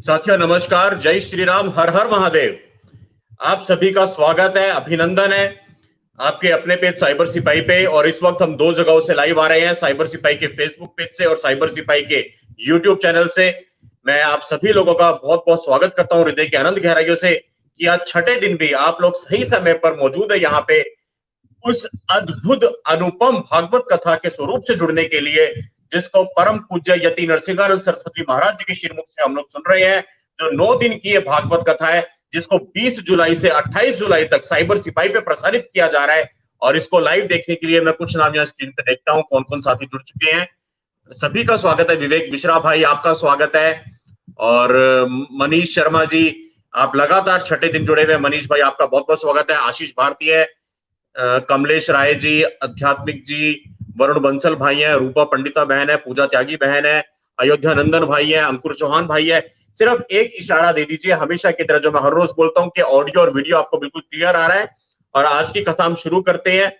साथियों नमस्कार, जय श्री राम, हर हर महादेव। आप सभी का स्वागत है, अभिनंदन है आपके अपने पेज साइबर सिपाही पे। और इस वक्त हम दो जगहों से लाइव आ रहे हैं, साइबर सिपाही के फेसबुक पेज से और साइबर सिपाही के यूट्यूब चैनल से। मैं आप सभी लोगों का बहुत बहुत स्वागत करता हूं हृदय के अनंत गहराइयों से कि आज छठे दिन भी आप लोग सही समय पर मौजूद है यहाँ पे उस अद्भुत अनुपम भागवत कथा के स्वरूप से जुड़ने के लिए, जिसको परम पूज्य यति नरसिंहानंद सरस्वती महाराज जी के श्रीमुख से हम लोग सुन रहे हैं। जो 9 दिन की ये भागवत कथा है, जिसको 20 जुलाई से 28 जुलाई तक साइबर सिपाही पे प्रसारित किया जा रहा है। और इसको लाइव देखने के लिए मैं कुछ नाम यहाँ स्क्रीन पे देखता हूँ, कौन कौन साथी जुड़ चुके हैं। सभी का स्वागत है। विवेक मिश्रा भाई, आपका स्वागत है। और मनीष शर्मा जी, आप लगातार छठे दिन जुड़े हुए। मनीष भाई, आपका बहुत बहुत स्वागत है। आशीष भारतीय, कमलेश राय जी, आध्यात्मिक जी, वरुण बंसल भाई है, रूपा पंडिता बहन है, पूजा त्यागी बहन है, अयोध्या नंदन भाई है, अंकुर चौहान भाई है। सिर्फ एक इशारा दे दीजिए, हमेशा की तरह जो मैं हर रोज बोलता हूं कि ऑडियो और वीडियो आपको बिल्कुल क्लियर आ रहा है। और आज की कथा हम शुरू करते हैं।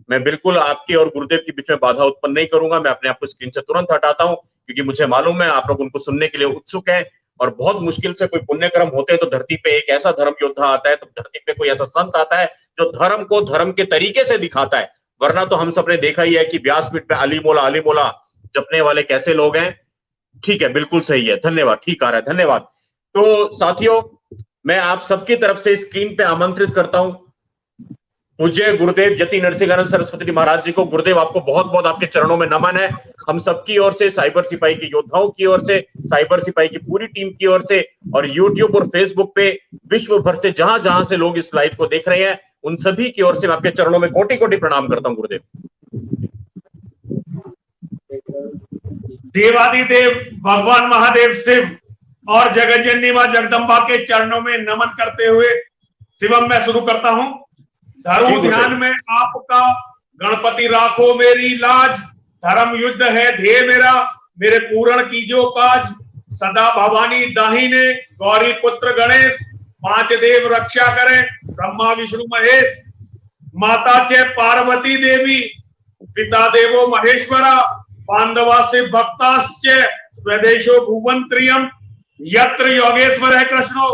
मैं बिल्कुल आपके और गुरुदेव के बीच में बाधा उत्पन्न नहीं करूंगा। मैं अपने आप को स्क्रीन से तुरंत हटाता हूं, क्योंकि मुझे मालूम है आप लोग उनको सुनने के लिए उत्सुक हैं। और बहुत मुश्किल से कोई पुण्य कर्म होते हैं तो धरती पे एक ऐसा धर्म योद्धा आता है, तो धरती पे कोई ऐसा संत आता है जो धर्म को धर्म के तरीके से दिखाता है। वरना तो हम सबने देखा ही है कि व्यासपीठ पे अली मोला जपने वाले कैसे लोग हैं। ठीक है, बिल्कुल सही है, धन्यवाद, ठीक आ रहा है, धन्यवाद। तो साथियों, मैं आप सबकी तरफ से स्क्रीन पे आमंत्रित करता हूं पूज्य गुरुदेव यति नरसिंहानंद सरस्वती महाराज जी को। गुरुदेव, आपको बहुत बहुत आपके चरणों में नमन है। हम सबकी ओर से, साइबर सिपाही के योद्धाओं की ओर से, साइबर सिपाही की पूरी टीम की ओर से, और यूट्यूब और फेसबुक पे विश्व भर से जहां जहां से लोग इस लाइव को देख रहे हैं, उन सभी की ओर से मैं आपके चरणों में कोटि कोटि प्रणाम करता हूं गुरुदेव। देवादिदेव भगवान महादेव शिव और जगतजननी मां जगदम्बा के चरणों में नमन करते हुए शिवम मैं शुरू करता हूं। धर्म ध्यान में आपका, गणपति राखो मेरी लाज, धर्म युद्ध है ध्येय मेरा, मेरे पूर्ण कीजो काज, सदा भवानी दाहिने, गौरी पुत्र गणेश, 5 देव रक्षा करें, ब्रह्मा विष्णु महेश, माता चे पार्वती देवी, पिता देवो महेश्वरा, पांडवा से भक्ताश्च स्वदेशो भुवंत्रियम, यत्र योगेश्वर है कृष्णो,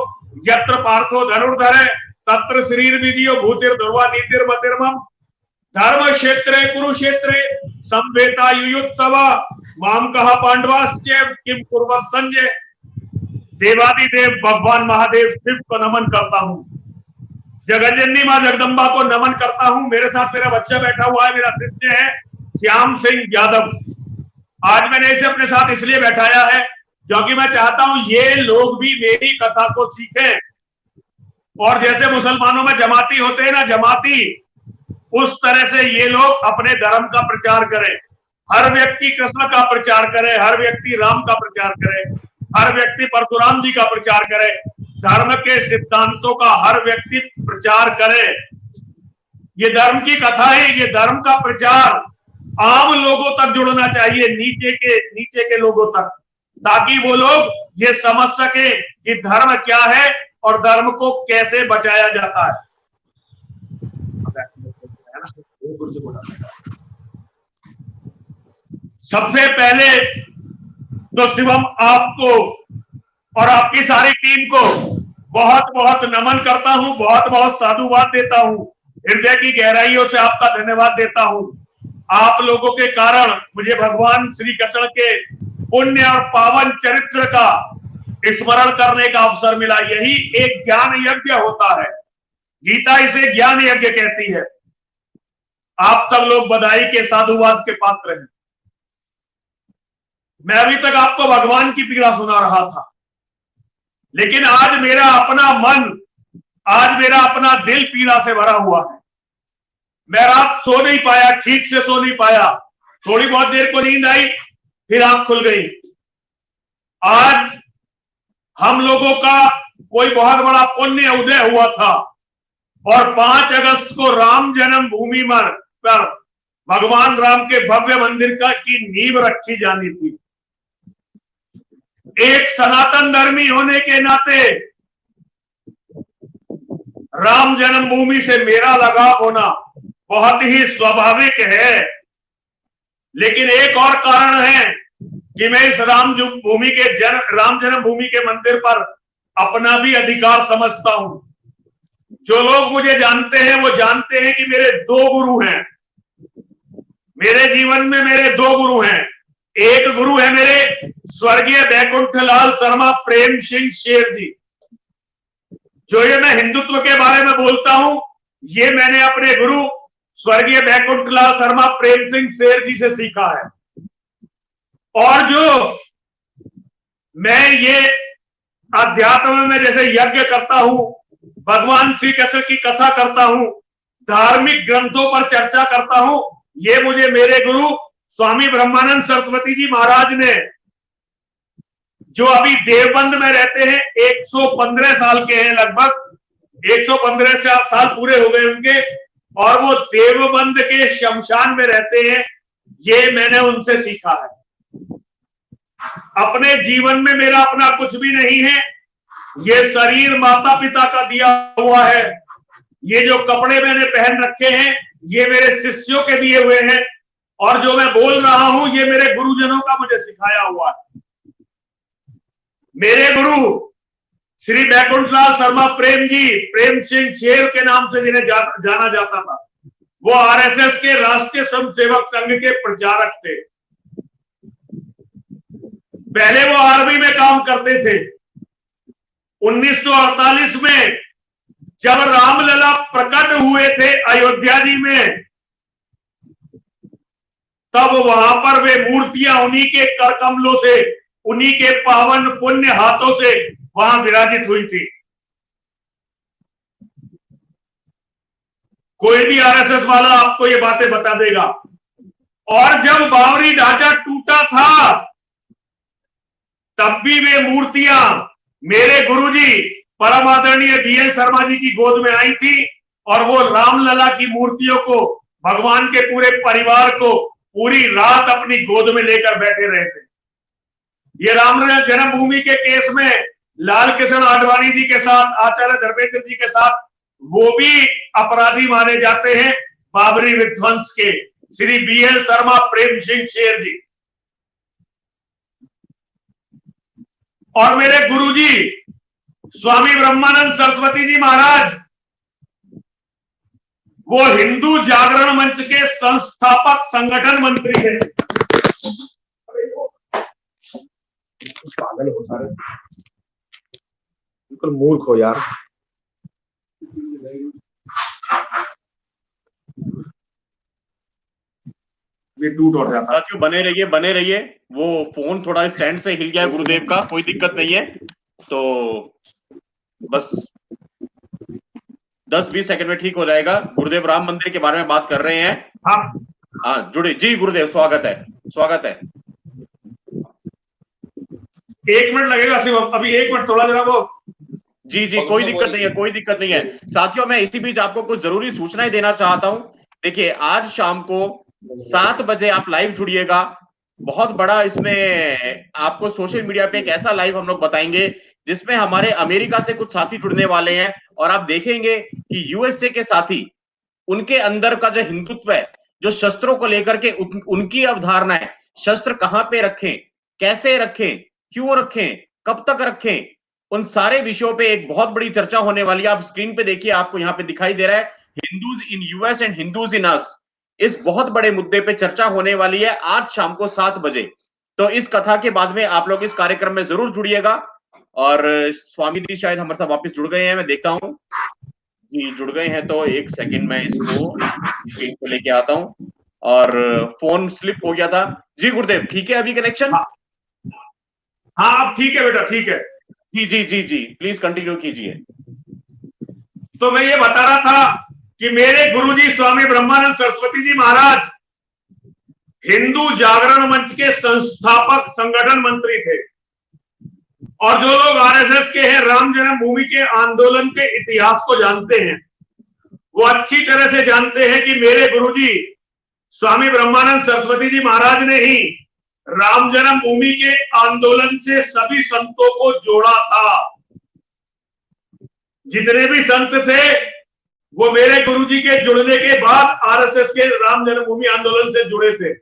यत्र पार्थो धनुर्धर, तत्र शरीर विजयो भूतिर ध्रुवा नीतिर मतिर्मम, धर्म क्षेत्रे कुरुक्षेत्रे संवेता युयुत्तवा, माम कहा पांडवाश्च किम कुर्वत संजय। देवादिदेव भगवान महादेव शिव को नमन करता हूं, जगतजननी मां जगदम्बा को नमन करता हूं। मेरे साथ मेरा बच्चा बैठा हुआ है, मेरा शिष्य है श्याम सिंह यादव। आज मैंने इसे अपने साथ इसलिए बैठाया है क्योंकि मैं चाहता हूं ये लोग भी मेरी कथा को सीखें। और जैसे मुसलमानों में जमाती होते हैं ना, जमाती, उस तरह से ये लोग अपने धर्म का प्रचार करें। हर व्यक्ति कृष्ण का प्रचार करे, हर व्यक्ति राम का प्रचार करे, हर व्यक्ति परशुराम जी का प्रचार करे, धर्म के सिद्धांतों का हर व्यक्ति प्रचार करे। ये धर्म की कथा है, ये धर्म का प्रचार आम लोगों तक जुड़ना चाहिए, नीचे के लोगों तक, ताकि वो लोग ये समझ सके कि धर्म क्या है और धर्म को कैसे बचाया जाता है। सबसे पहले तो शिवम आपको और आपकी सारी टीम को बहुत बहुत नमन करता हूं, बहुत बहुत साधुवाद देता हूं, हृदय की गहराइयों से आपका धन्यवाद देता हूं। आप लोगों के कारण मुझे भगवान श्री कृष्ण के पुण्य और पावन चरित्र का स्मरण करने का अवसर मिला। यही एक ज्ञान यज्ञ होता है, गीता इसे ज्ञान यज्ञ कहती है। आप सब लोग बधाई के, साधुवाद के पात्र हैं। मैं अभी तक आपको भगवान की पीड़ा सुना रहा था, लेकिन आज मेरा अपना मन, आज मेरा अपना दिल पीड़ा से भरा हुआ है। मैं रात सो नहीं पाया, ठीक से सो नहीं पाया, थोड़ी बहुत देर को नींद आई, फिर आंख खुल गई। आज हम लोगों का कोई बहुत बड़ा पुण्य उदय हुआ था और 5 अगस्त को राम जन्म भूमि पर भगवान राम के भव्य मंदिर की नींव रखी जानी थी। एक सनातन धर्मी होने के नाते राम जन्मभूमि से मेरा लगाव होना बहुत ही स्वाभाविक है, लेकिन एक और कारण है कि मैं इस राम जन्मभूमि के मंदिर पर अपना भी अधिकार समझता हूं। जो लोग मुझे जानते हैं वो जानते हैं कि मेरे दो गुरु हैं। मेरे जीवन में मेरे दो गुरु हैं। एक गुरु है मेरे स्वर्गीय बैकुंठलाल शर्मा प्रेम सिंह शेर जी। जो ये मैं हिंदुत्व के बारे में बोलता हूं, ये मैंने अपने गुरु स्वर्गीय बैकुंठलाल शर्मा प्रेम सिंह शेर जी से सीखा है। और जो मैं ये अध्यात्म में जैसे यज्ञ करता हूं, भगवान श्री कृष्ण की कथा करता हूं, धार्मिक ग्रंथों पर चर्चा करता हूं, ये मुझे मेरे गुरु स्वामी ब्रह्मानंद सरस्वती जी महाराज ने, जो अभी देवबंद में रहते हैं, 115 साल के हैं, लगभग 115 साल पूरे हो गए उनके, और वो देवबंद के शमशान में रहते हैं। ये मैंने उनसे सीखा है। अपने जीवन में मेरा अपना कुछ भी नहीं है। ये शरीर माता पिता का दिया हुआ है। ये जो कपड़े मैंने पहन रखे हैं, ये मेरे शिष्यों के दिए हुए हैं। और जो मैं बोल रहा हूं, ये मेरे गुरुजनों का मुझे सिखाया हुआ है। मेरे गुरु श्री बैकुंठलाल शर्मा प्रेम जी, प्रेम सिंह शेर के नाम से जिन्हें जाना जाता था, वो आरएसएस के राष्ट्रीय स्वयंसेवक संघ के प्रचारक थे। पहले वो आर्मी में काम करते थे। 1948 में जब रामलला प्रकट हुए थे अयोध्या जी में, तब वहां पर वे मूर्तियां उन्हीं के कर कमलों से, उन्हीं के पावन पुण्य हाथों से वहां विराजित हुई थी। कोई भी आरएसएस वाला आपको ये बातें बता देगा। और जब बावरी ढांचा टूटा था, तब भी वे मूर्तियां मेरे गुरुजी परम आदरणीय बीएल शर्मा जी की गोद में आई थी। और वो रामलला की मूर्तियों को, भगवान के पूरे परिवार को पूरी रात अपनी गोद में लेकर बैठे रहे थे। ये राम जन्मभूमि के केस में लाल कृष्ण आडवाणी जी के साथ, आचार्य धर्मेंद्र जी के साथ, वो भी अपराधी माने जाते हैं बाबरी विध्वंस के, श्री बीएल शर्मा प्रेम सिंह शेर जी। और मेरे गुरुजी स्वामी ब्रह्मानंद सरस्वती जी महाराज, वो हिंदू जागरण मंच के संस्थापक संगठन मंत्री हैं। पागल हो सारे, बिल्कुल मूर्ख हो यार। ये टूट और जाता। साथियों बने रहिए। वो फोन थोड़ा स्टैंड से हिल गया है गुरुदेव का, कोई दिक्कत नहीं है। तो बस 10-20 सेकंड में ठीक हो जाएगा। गुरुदेव राम मंदिर के बारे में बात कर रहे हैं। हाँ जुड़े जी गुरुदेव, स्वागत है। 1 मिनट लगेगा सिर्फ, अभी 1 मिनट, थोड़ा जरा वो। जी कोई दिक्कत नहीं है। साथियों मैं इसी बीच आपको कुछ जरूरी सूचनाएं देना चाहता हूं। देखिए आज शाम को 7 बजे आप लाइव जुड़िएगा। बहुत बड़ा इसमें आपको सोशल मीडिया पे एक ऐसा लाइव हम लोग बताएंगे जिसमें हमारे अमेरिका से कुछ साथी जुड़ने वाले हैं। और आप देखेंगे कि यूएसए के साथी, उनके अंदर का जो हिंदुत्व है, जो शस्त्रों को लेकर के उनकी अवधारणा है, शस्त्र कहां पे रखें, कैसे रखें, क्यों रखें, कब तक रखें, उन सारे विषयों पे एक बहुत बड़ी चर्चा होने वाली है। आप स्क्रीन पे देखिए, आपको यहाँ पे दिखाई दे रहा है, Hindus in US and Hindus in us. इस बहुत बड़े मुद्दे पे चर्चा होने वाली है आज शाम को 7 बजे। तो इस कथा के बाद में आप लोग इस कार्यक्रम में जरूर जुड़िएगा। और स्वामी जी शायद हमारे साथ वापस जुड़ गए हैं, मैं देखता हूं जी जुड़ गए हैं। तो 1 सेकंड में इसको स्क्रीन पे लेके आता हूं। और फोन स्लिप हो गया था जी। गुरुदेव ठीक है अभी कनेक्शन? हाँ अब ठीक है बेटा, ठीक है। जी प्लीज कंटिन्यू कीजिए। तो मैं ये बता रहा था कि मेरे गुरुजी स्वामी ब्रह्मानंद सरस्वती जी महाराज हिंदू जागरण मंच के संस्थापक संगठन मंत्री थे। और जो लोग आरएसएस के हैं, राम जन्मभूमि के आंदोलन के इतिहास को जानते हैं, वो अच्छी तरह से जानते हैं कि मेरे गुरुजी स्वामी ब्रह्मानंद सरस्वती जी महाराज ने ही राम जन्मभूमि के आंदोलन से सभी संतों को जोड़ा था। जितने भी संत थे वो मेरे गुरुजी के जुड़ने के बाद आरएसएस के राम जन्मभूमि आंदोलन से जुड़े थे।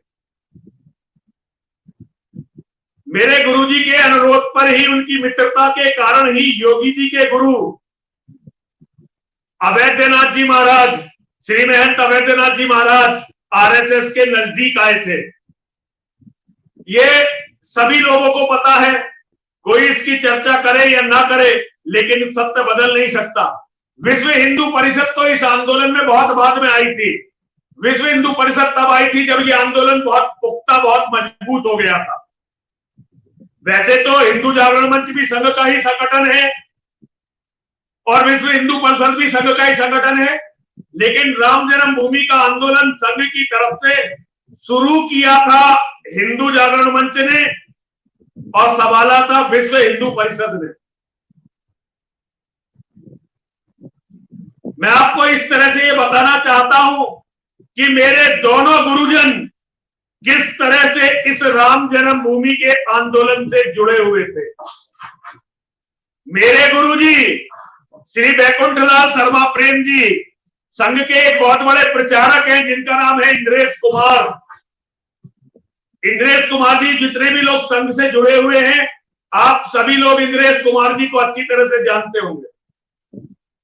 मेरे गुरुजी के अनुरोध पर ही, उनकी मित्रता के कारण ही योगी जी के गुरु अवैधनाथ जी महाराज, श्री महंत अवैधनाथ जी महाराज आरएसएस के नजदीक आए थे। ये सभी लोगों को पता है, कोई इसकी चर्चा करे या ना करे, लेकिन सत्य बदल नहीं सकता। विश्व हिंदू परिषद तो इस आंदोलन में बहुत बाद में आई थी। विश्व हिंदू परिषद तब आई थी जब ये आंदोलन बहुत पुख्ता, बहुत मजबूत हो गया था। वैसे तो हिंदू जागरण मंच भी संघ का ही संगठन है और विश्व हिंदू परिषद भी संघ का ही संगठन है, लेकिन राम जन्मभूमि का आंदोलन संघ की तरफ से शुरू किया था हिंदू जागरण मंच ने और संभाला था विश्व हिंदू परिषद ने। मैं आपको इस तरह से ये बताना चाहता हूं कि मेरे दोनों गुरुजन किस तरह से इस राम जन्मभूमि के आंदोलन से जुड़े हुए थे। मेरे गुरुजी श्री बैकुंठलाल शर्मा प्रेम जी संघ के एक बहुत बड़े प्रचारक हैं, जिनका नाम है इंद्रेश कुमार। इंद्रेश कुमार जी, जितने भी लोग संघ से जुड़े हुए हैं, आप सभी लोग इंद्रेश कुमार जी को अच्छी तरह से जानते होंगे।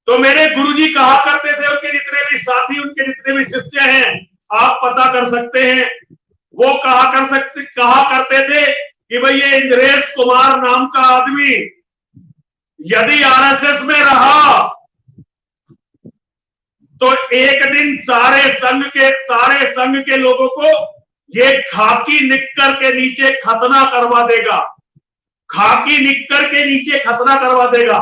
तो मेरे गुरुजी कहा करते थे, उनके जितने भी साथी, उनके जितने भी शिष्य हैं, आप पता कर सकते हैं, वो कहा करते थे कि भाई ये इंद्रेश कुमार नाम का आदमी यदि आरएसएस में रहा तो एक दिन सारे संघ के लोगों को ये खाकी निक्कर के नीचे खतना करवा देगा, खाकी निक्कर के नीचे खतना करवा देगा।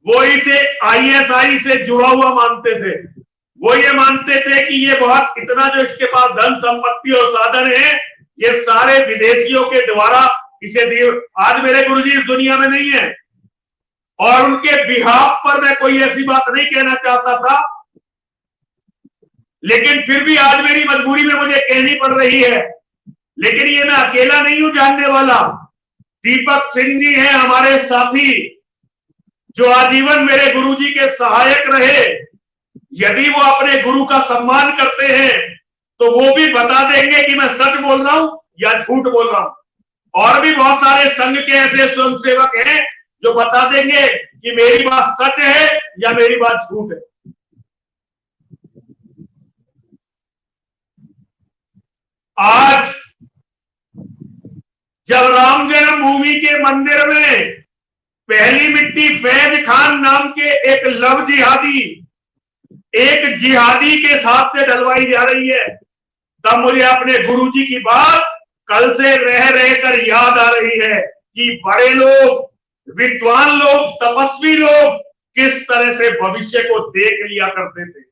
वो इसे आईएसआई से जुड़ा हुआ मानते थे। वो ये मानते थे कि ये बहुत इतना जो इसके पास धन संपत्ति और साधन है, ये सारे विदेशियों के द्वारा इसे दिए। आज मेरे गुरुजी इस दुनिया में नहीं है और उनके बिहाफ पर मैं कोई ऐसी बात नहीं कहना चाहता था, लेकिन फिर भी आज मेरी मजबूरी में मुझे कहनी पड़ रही है। लेकिन ये मैं अकेला नहीं हूं जानने वाला। दीपक सिंह जी हैं हमारे साथी, जो आजीवन मेरे गुरुजी के सहायक रहे। यदि वो अपने गुरु का सम्मान करते हैं तो वो भी बता देंगे कि मैं सच बोल रहा हूं या झूठ बोल रहा हूं। और भी बहुत सारे संघ के ऐसे स्वयंसेवक हैं जो बता देंगे कि मेरी बात सच है या मेरी बात झूठ है। आज जब राम जन्मभूमि के मंदिर में पहली मिट्टी फैज खान नाम के एक लव जिहादी, एक जिहादी के साथ से डलवाई जा रही है, तब मुझे अपने गुरुजी की बात कल से रह रहकर याद आ रही है कि बड़े लोग, विद्वान लोग, तपस्वी लोग किस तरह से भविष्य को देख लिया करते थे।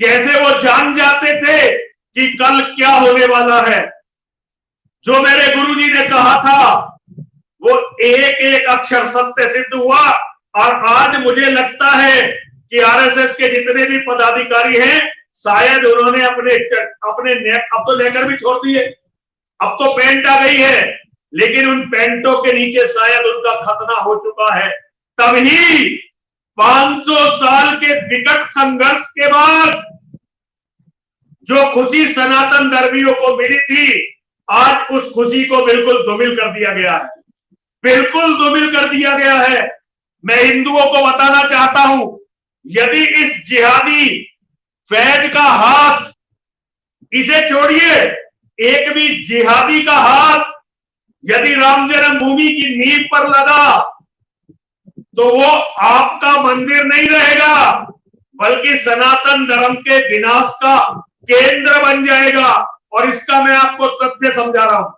कैसे वो जान जाते थे कि कल क्या होने वाला है। जो मेरे गुरुजी ने कहा था वो एक एक अक्षर सत्य सिद्ध हुआ। और आज मुझे लगता है कि आरएसएस के जितने भी पदाधिकारी हैं, शायद उन्होंने अपने अब तो लेकर भी छोड़ दिए, अब तो पेंट आ गई है, लेकिन उन पेंटों के नीचे शायद उनका खतना हो चुका है। तभी 500 साल के विकट संघर्ष के बाद जो खुशी सनातन धर्मियों को मिली थी, आज उस खुशी को बिल्कुल धूमिल कर दिया गया है, बिल्कुल धूमिल कर दिया गया है। मैं हिंदुओं को बताना चाहता हूं, यदि इस जिहादी फैज का हाथ, इसे छोड़िए, एक भी जिहादी का हाथ यदि राम जन्मभूमि की नींव पर लगा तो वो आपका मंदिर नहीं रहेगा, बल्कि सनातन धर्म के विनाश का केंद्र बन जाएगा। और इसका मैं आपको तथ्य समझा रहा हूं।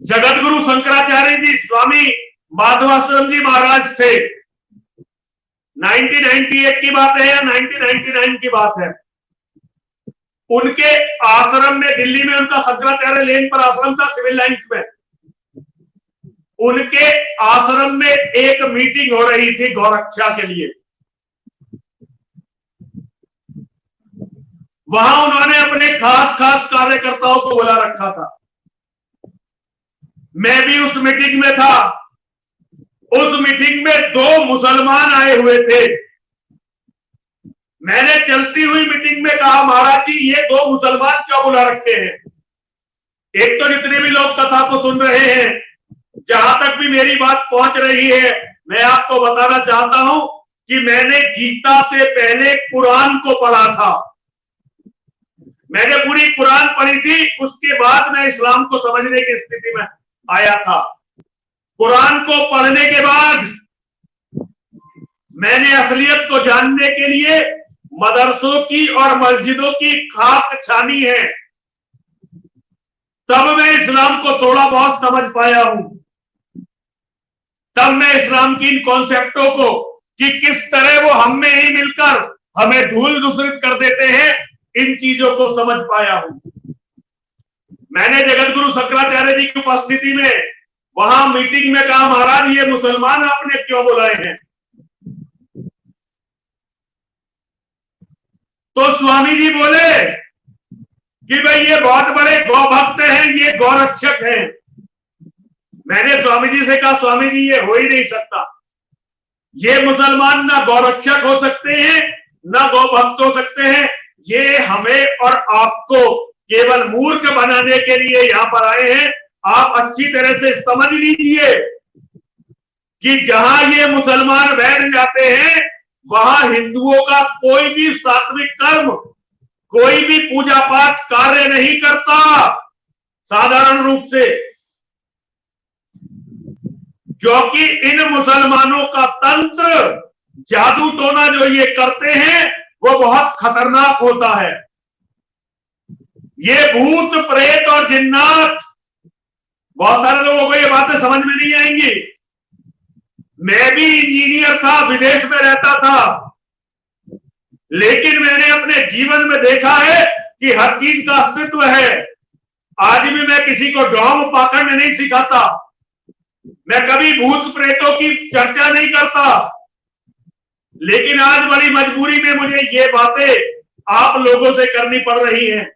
जगत गुरु शंकराचार्य जी, स्वामी माधवाश्रम जी महाराज थे, 1998 की बात है या 1999 की बात है। उनके आश्रम में, दिल्ली में उनका शंकराचार्य लेन पर आश्रम था, सिविल लाइंस में। उनके आश्रम में एक मीटिंग हो रही थी गौरक्षा के लिए। वहां उन्होंने अपने खास कार्यकर्ताओं को बुला रखा था। मैं भी उस मीटिंग में था। उस मीटिंग में 2 मुसलमान आए हुए थे। मैंने चलती हुई मीटिंग में कहा, महाराज जी ये दो मुसलमान क्यों बुला रखे हैं? एक तो जितने भी लोग कथा को सुन रहे हैं, जहां तक भी मेरी बात पहुंच रही है, मैं आपको बताना चाहता हूं कि मैंने गीता से पहले कुरान को पढ़ा था। मैंने पूरी कुरान पढ़ी थी, उसके बाद मैं इस्लाम को समझने की स्थिति में आया था। कुरान को पढ़ने के बाद मैंने असलियत को जानने के लिए मदरसों की और मस्जिदों की खाक छानी है, तब मैं इस्लाम को थोड़ा बहुत समझ पाया हूं। तब मैं इस्लाम की इन कॉन्सेप्टों को कि किस तरह वो हम में ही मिलकर हमें धूल दूसरित कर देते हैं, इन चीजों को समझ पाया हूं। मैंने जगत गुरु शंकराचार्य जी की उपस्थिति में वहां मीटिंग में कहा, महाराज ये मुसलमान आपने क्यों बुलाए हैं? तो स्वामी जी बोले कि भाई ये बहुत बड़े गौ भक्त हैं, ये गौरक्षक हैं। मैंने स्वामी जी से कहा, स्वामी जी ये हो ही नहीं सकता। ये मुसलमान ना गौरक्षक हो सकते हैं, ना गौ भक्त हो सकते हैं। ये हमें और आपको केवल मूर्ख बनाने के लिए यहां पर आए हैं। आप अच्छी तरह से समझ लीजिए कि जहां ये मुसलमान बैठ जाते हैं, वहां हिंदुओं का कोई भी सात्विक कर्म, कोई भी पूजा पाठ कार्य नहीं करता। साधारण रूप से, क्योंकि इन मुसलमानों का तंत्र, जादू टोना जो ये करते हैं वो बहुत खतरनाक होता है। ये भूत प्रेत और जिन्नात, बहुत सारे लोगों को ये बातें समझ में नहीं आएंगी। मैं भी इंजीनियर था, विदेश में रहता था, लेकिन मैंने अपने जीवन में देखा है कि हर चीज का अस्तित्व है। आज भी मैं किसी को डोम पाखंड नहीं सिखाता, मैं कभी भूत प्रेतों की चर्चा नहीं करता, लेकिन आज बड़ी मजबूरी में मुझे ये बातें आप लोगों से करनी पड़ रही हैं।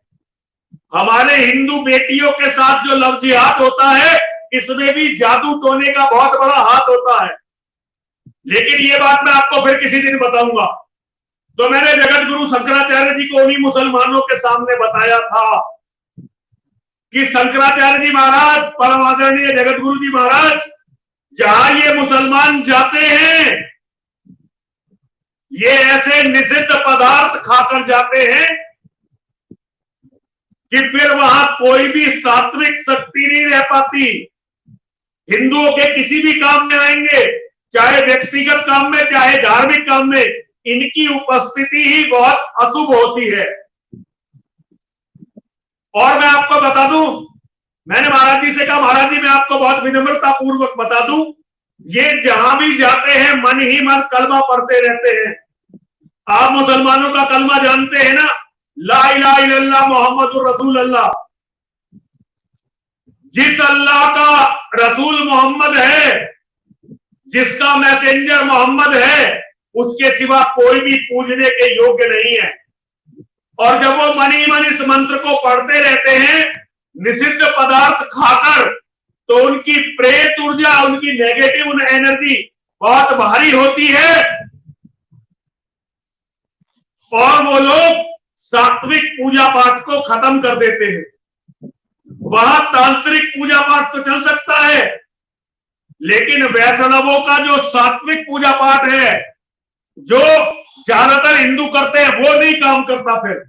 हमारे हिंदू बेटियों के साथ जो लव जिहाद होता है, इसमें भी जादू टोने का बहुत बड़ा हाथ होता है। लेकिन ये बात मैं आपको फिर किसी दिन बताऊंगा। तो मैंने जगत गुरु शंकराचार्य जी को उन्हीं मुसलमानों के सामने बताया था कि शंकराचार्य जी महाराज, परम आदरणीय जगत गुरु जी महाराज, जहां ये मुसलमान जाते हैं, ये ऐसे निषिद्ध पदार्थ खाकर जाते हैं कि फिर वहां कोई भी सात्विक शक्ति नहीं रह पाती। हिंदुओं के किसी भी काम में आएंगे, चाहे व्यक्तिगत काम में, चाहे धार्मिक काम में, इनकी उपस्थिति ही बहुत अशुभ होती है। और मैं आपको बता दूं, मैंने महाराज जी से कहा, महाराज जी मैं आपको बहुत विनम्रता पूर्वक बता दूं, ये जहां भी जाते हैं मन ही मन कलमा पढ़ते रहते हैं। आप मुसलमानों का कलमा जानते हैं ना, ला इलाहा इल्लल्लाह मुहम्मदुर रसूल अल्लाह। जिस अल्लाह का रसूल मोहम्मद है, जिसका मैसेंजर मोहम्मद है, उसके सिवा कोई भी पूजने के योग्य नहीं है। और जब वो मन ही मन इस मंत्र को पढ़ते रहते हैं निषिद्ध पदार्थ खाकर, तो उनकी प्रेत ऊर्जा, उनकी नेगेटिव एनर्जी बहुत भारी होती है और वो लोग सात्विक पूजा पाठ को खत्म कर देते हैं। वहां तांत्रिक पूजा पाठ तो चल सकता है, लेकिन वैष्णवों का जो सात्विक पूजा पाठ है, जो ज्यादातर हिंदू करते हैं, वो नहीं काम करता फिर।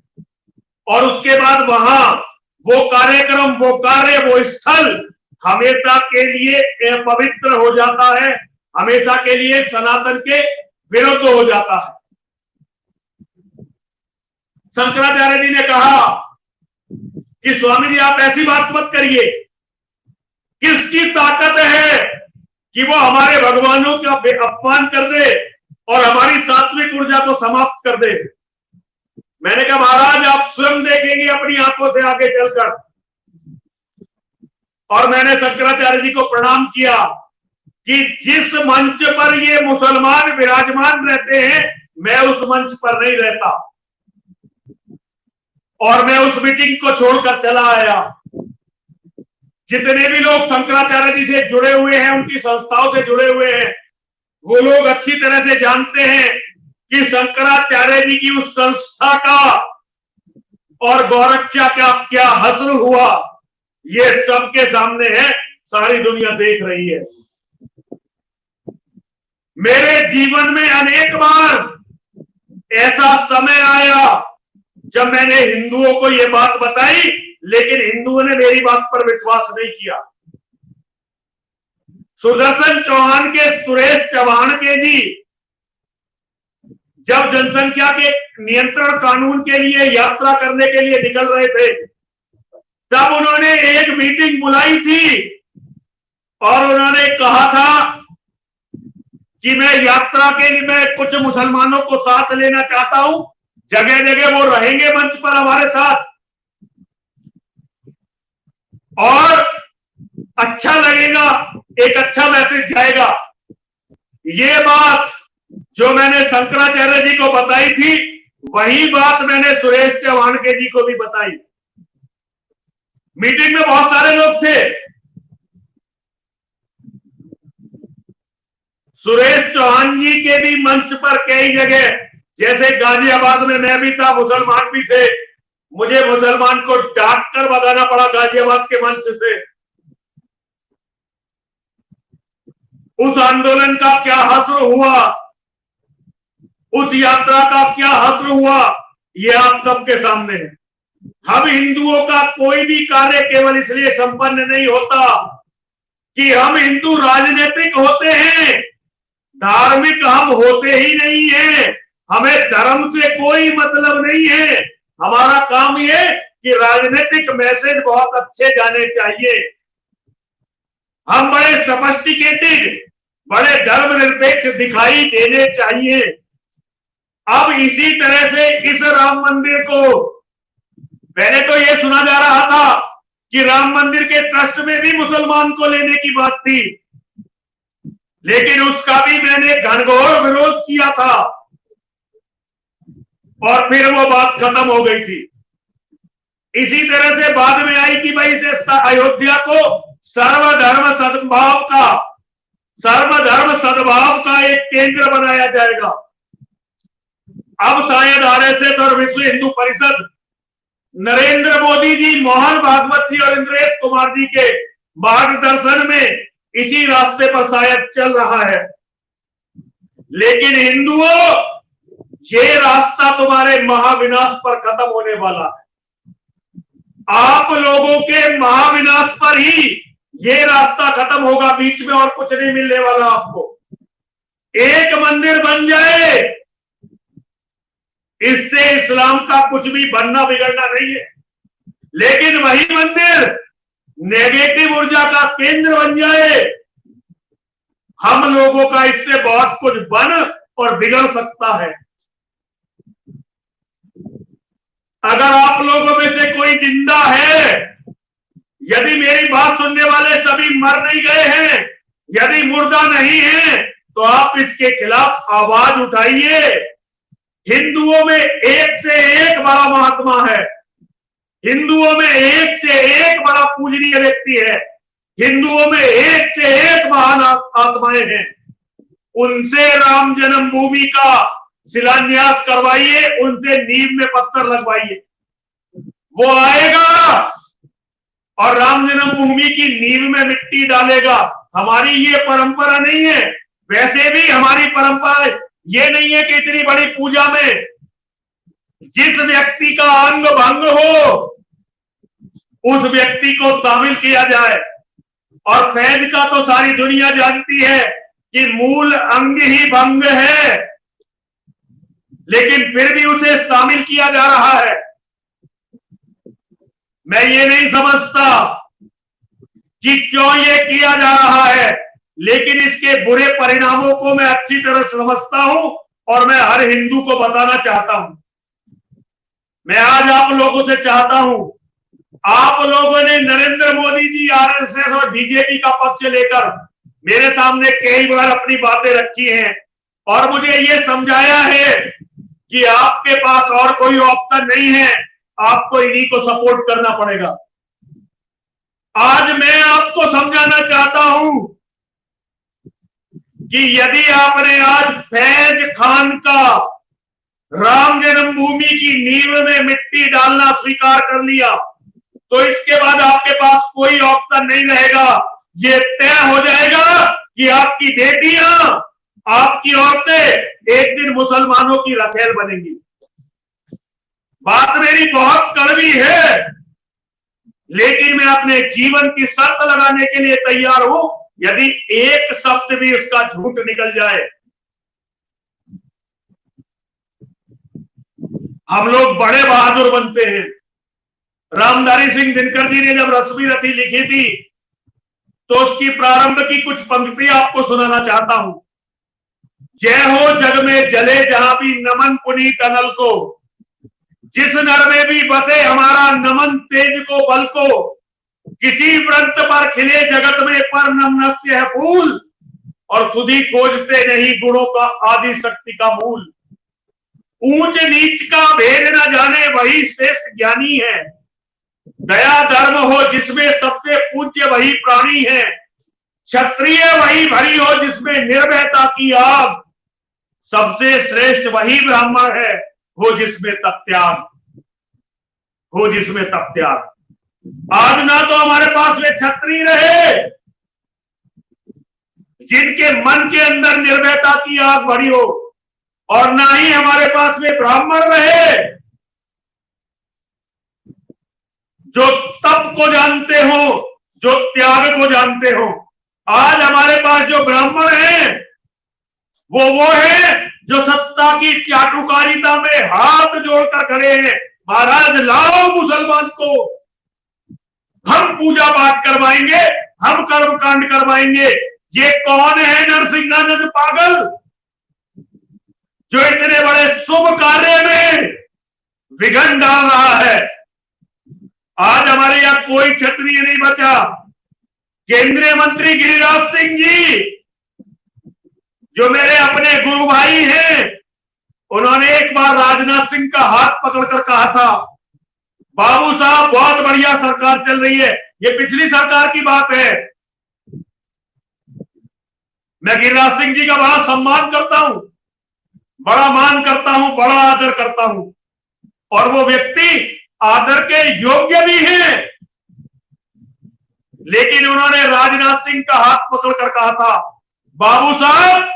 और उसके बाद वहां वो कार्यक्रम, वो कार्य, वो स्थल हमेशा के लिए पवित्र हो जाता है, हमेशा के लिए सनातन के विरुद्ध हो जाता है। शंकराचार्य जी ने कहा कि स्वामी जी आप ऐसी बात मत करिए, किसकी ताकत है कि वो हमारे भगवानों का अपमान कर दे और हमारी सात्विक ऊर्जा को समाप्त कर दे। मैंने कहा महाराज आप स्वयं देखेंगे अपनी आंखों से आगे चलकर। और मैंने शंकराचार्य जी को प्रणाम किया कि जिस मंच पर ये मुसलमान विराजमान रहते हैं, मैं उस मंच पर नहीं रहता। और मैं उस मीटिंग को छोड़कर चला आया। जितने भी लोग शंकराचार्य जी से जुड़े हुए हैं, उनकी संस्थाओं से जुड़े हुए हैं, वो लोग अच्छी तरह से जानते हैं कि शंकराचार्य जी की उस संस्था का और गोरक्षा का क्या हश्र हुआ, ये सबके सामने है, सारी दुनिया देख रही है। मेरे जीवन में अनेक बार ऐसा समय आया जब मैंने हिंदुओं को यह बात बताई, लेकिन हिंदुओं ने मेरी बात पर विश्वास नहीं किया। सुदर्शन चौहान के सुरेश चौहान के जी जब जनसंख्या के नियंत्रण कानून के लिए यात्रा करने के लिए निकल रहे थे, तब उन्होंने एक मीटिंग बुलाई थी और उन्होंने कहा था कि मैं यात्रा के लिए मैं कुछ मुसलमानों को साथ लेना चाहता हूं, जगह जगह वो रहेंगे मंच पर हमारे साथ, और अच्छा लगेगा, एक अच्छा मैसेज जाएगा। ये बात जो मैंने शंकराचार्य जी को बताई थी, वही बात मैंने सुरेश चौहान के जी को भी बताई। मीटिंग में बहुत सारे लोग थे। सुरेश चौहान जी के भी मंच पर कई जगह, जैसे गाजियाबाद में मैं भी था, मुसलमान भी थे, मुझे मुसलमान को डांट कर बताना पड़ा गाजियाबाद के मंच से। उस आंदोलन का क्या हश्र हुआ, उस यात्रा का क्या हश्र हुआ, ये आप सबके सामने है। हम हिंदुओं का कोई भी कार्य केवल इसलिए संपन्न नहीं होता कि हम हिंदू राजनीतिक होते हैं, धार्मिक हम होते ही नहीं है। हमें धर्म से कोई मतलब नहीं है। हमारा काम ये कि राजनीतिक मैसेज बहुत अच्छे जाने चाहिए। हम बड़े सोफिस्टिकेटेड, बड़े धर्मनिरपेक्ष दिखाई देने चाहिए। अब इसी तरह से इस राम मंदिर को, पहले तो यह सुना जा रहा था कि राम मंदिर के ट्रस्ट में भी मुसलमान को लेने की बात थी, लेकिन उसका भी मैंने घनघोर विरोध किया था और फिर वो बात खत्म हो गई थी। इसी तरह से बाद में आई कि भाई इसे अयोध्या को सर्वधर्म सद्भाव का एक केंद्र बनाया जाएगा। अब शायद आरएसएस और विश्व हिंदू परिषद, नरेंद्र मोदी जी, मोहन भागवत जी और इंद्रेश कुमार जी के मार्गदर्शन में इसी रास्ते पर शायद चल रहा है। लेकिन हिंदुओं, ये रास्ता तुम्हारे महाविनाश पर खत्म होने वाला है। आप लोगों के महाविनाश पर ही ये रास्ता खत्म होगा, बीच में और कुछ नहीं मिलने वाला आपको। एक मंदिर बन जाए, इससे इस्लाम का कुछ भी बनना बिगड़ना नहीं है, लेकिन वही मंदिर नेगेटिव ऊर्जा का केंद्र बन जाए, हम लोगों का इससे बहुत कुछ बन और बिगड़ सकता है। अगर आप लोगों में से कोई जिंदा है, यदि मेरी बात सुनने वाले सभी मर नहीं गए हैं, यदि मुर्दा नहीं है, तो आप इसके खिलाफ आवाज उठाइए। हिंदुओं में एक से एक बड़ा महात्मा है, हिंदुओं में एक से एक बड़ा पूजनीय व्यक्ति है, हिंदुओं में एक से एक महान आत्माएं हैं। उनसे राम जन्मभूमि का शिलान्यास करवाइए, उनसे नींव में पत्थर लगवाइए। वो आएगा और राम जन्मभूमि की नींव में मिट्टी डालेगा। हमारी ये परंपरा नहीं है। वैसे भी हमारी परंपरा ये नहीं है कि इतनी बड़ी पूजा में जिस व्यक्ति का अंग भंग हो, उस व्यक्ति को शामिल किया जाए। और फैज का तो सारी दुनिया जानती है कि मूल अंग ही भंग है, लेकिन फिर भी उसे शामिल किया जा रहा है। मैं ये नहीं समझता कि क्यों ये किया जा रहा है, लेकिन इसके बुरे परिणामों को मैं अच्छी तरह समझता हूं और मैं हर हिंदू को बताना चाहता हूं। मैं आज आप लोगों से चाहता हूं, आप लोगों ने नरेंद्र मोदी जी, आरएसएस और बीजेपी का पक्ष लेकर मेरे सामने कई बार अपनी बातें रखी हैं और मुझे ये समझाया है कि आपके पास और कोई ऑप्शन नहीं है, आपको इन्हीं को सपोर्ट करना पड़ेगा। आज मैं आपको समझाना चाहता हूं कि यदि आपने आज फैज खान का राम जन्मभूमि की नींव में मिट्टी डालना स्वीकार कर लिया, तो इसके बाद आपके पास कोई ऑप्शन नहीं रहेगा। ये तय हो जाएगा कि आपकी बेटियां, आपकी औरतें एक दिन मुसलमानों की रखेल बनेंगी। बात मेरी बहुत कड़वी है, लेकिन मैं अपने जीवन की शर्त लगाने के लिए तैयार हूं, यदि एक शब्द भी उसका झूठ निकल जाए। हम लोग बड़े बहादुर बनते हैं। रामधारी सिंह दिनकर जी ने जब रश्मि रथी लिखी थी, तो उसकी प्रारंभ की कुछ पंक्ति आपको सुनाना चाहता हूं। जय हो जग में जले जहां भी नमन पुनीत अनल को, जिस नर में भी बसे हमारा नमन तेज को बल को, किसी व्रत पर खिले जगत में पर नमनस्य है फूल, और सुधी खोजते नहीं गुणों का आदि शक्ति का मूल। ऊंच नीच का भेद न जाने वही श्रेष्ठ ज्ञानी है, दया धर्म हो जिसमें सबसे पूज्य वही प्राणी है, क्षत्रिय वही भरी हो जिसमें निर्भयता की आग, सबसे श्रेष्ठ वही ब्राह्मण है हो जिसमें तप त्याग, हो जिसमें तप त्याग। आज ना तो हमारे पास वे क्षत्रिय रहे जिनके मन के अंदर निर्भयता की आग भरी हो, और ना ही हमारे पास वे ब्राह्मण रहे जो तप को जानते हो, जो त्याग को जानते हो। आज हमारे पास जो ब्राह्मण हैं वो है जो सत्ता की चाटुकारिता में हाथ जोड़कर खड़े हैं, महाराज लाओ मुसलमान को, हम पूजा पाठ करवाएंगे, हम कर्मकांड करवाएंगे। ये कौन है नरसिंहानंद पागल, जो इतने बड़े शुभ कार्य में विघ्न डाल रहा है। आज हमारे यहां कोई क्षत्रिय नहीं बचा। केंद्रीय मंत्री गिरिराज सिंह जी, जो मेरे अपने गुरु भाई हैं, उन्होंने एक बार राजनाथ सिंह का हाथ पकड़कर कहा था, बाबू साहब बहुत बढ़िया सरकार चल रही है। ये पिछली सरकार की बात है। मैं गिरिराज सिंह जी का बड़ा सम्मान करता हूं, बड़ा मान करता हूं, बड़ा आदर करता हूं, और वो व्यक्ति आदर के योग्य भी हैं। लेकिन उन्होंने राजनाथ सिंह का हाथ पकड़कर कहा था, बाबू साहब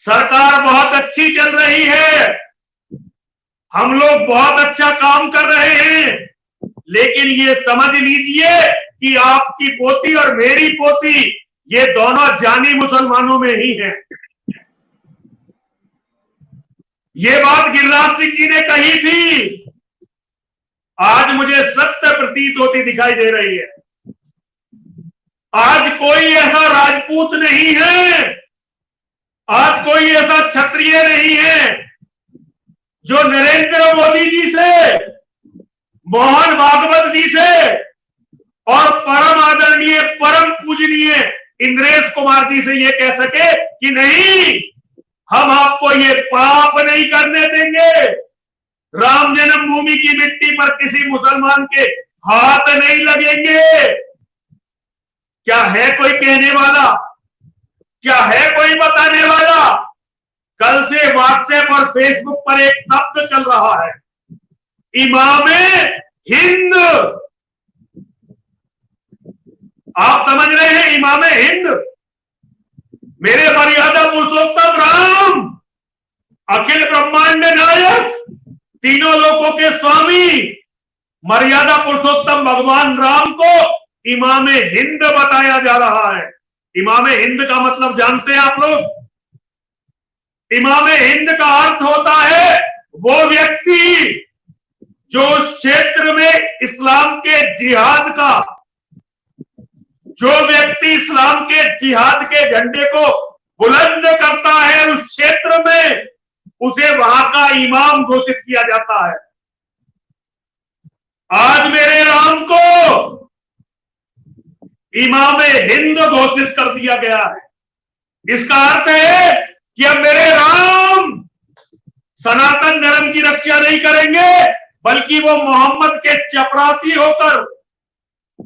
सरकार बहुत अच्छी चल रही है, हम लोग बहुत अच्छा काम कर रहे हैं, लेकिन ये समझ लीजिए कि आपकी पोती और मेरी पोती ये दोनों जानी मुसलमानों में ही हैं। ये बात गिरिराज सिंह जी ने कही थी, आज मुझे सत्य प्रतीत होती दिखाई दे रही है। आज कोई ऐसा राजपूत नहीं है, आज कोई ऐसा क्षत्रिय नहीं है जो नरेंद्र मोदी जी से, मोहन भागवत जी से और परम आदरणीय परम पूजनीय इंद्रेश कुमार जी से ये कह सके कि नहीं, हम आपको ये पाप नहीं करने देंगे, राम जन्मभूमि की मिट्टी पर किसी मुसलमान के हाथ नहीं लगेंगे। क्या है कोई कहने वाला, क्या है कोई बताने वाला? कल से व्हाट्सएप और फेसबुक पर एक शब्द चल रहा है, इमामे हिंद। आप समझ रहे हैं, इमामे हिंद, मेरे मर्यादा पुरुषोत्तम राम, अखिल ब्रह्मांड नायक, तीनों लोकों के स्वामी, मर्यादा पुरुषोत्तम भगवान राम को इमामे हिंद बताया जा रहा है। इमामे हिंद का मतलब जानते हैं आप लोग? इमामे हिंद का अर्थ होता है वो व्यक्ति जो उस क्षेत्र में इस्लाम के जिहाद का, जो व्यक्ति इस्लाम के जिहाद के झंडे को बुलंद करता है, उस क्षेत्र में उसे वहां का इमाम घोषित किया जाता है। आज मेरे राम को इमामे हिंद घोषित कर दिया गया है। इसका अर्थ है कि अब मेरे राम सनातन धर्म की रक्षा नहीं करेंगे, बल्कि वो मोहम्मद के चपरासी होकर,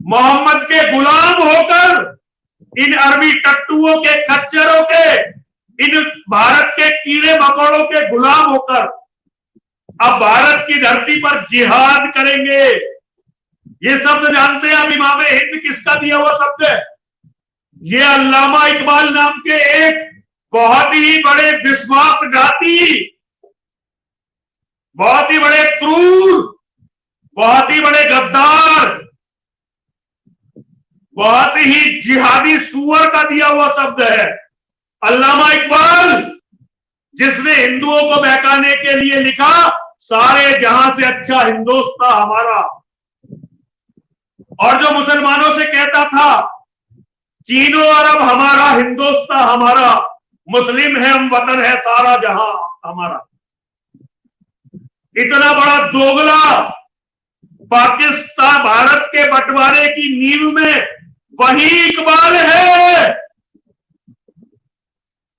मोहम्मद के गुलाम होकर, इन अरबी टट्टुओं के, खच्चरों के, इन भारत के कीड़े मकोड़ों के गुलाम होकर अब भारत की धरती पर जिहाद करेंगे। ये शब्द जानते हैं आप इमाम हिंद किसका दिया हुआ शब्द है? ये अल्लामा इकबाल नाम के एक बहुत ही बड़े विश्वासघाती, बहुत ही बड़े क्रूर, बहुत ही बड़े गद्दार, बहुत ही जिहादी सुअर का दिया हुआ शब्द है। अल्लामा इकबाल, जिसने हिंदुओं को बहकाने के लिए लिखा, सारे जहां से अच्छा हिंदुस्तान हमारा, और जो मुसलमानों से कहता था चीनो अरब हमारा, हिंदुस्तान हमारा, मुस्लिम है हम, वतन है सारा जहां हमारा। इतना बड़ा दोगला पाकिस्तान, भारत के बंटवारे की नींव में वही इकबाल है,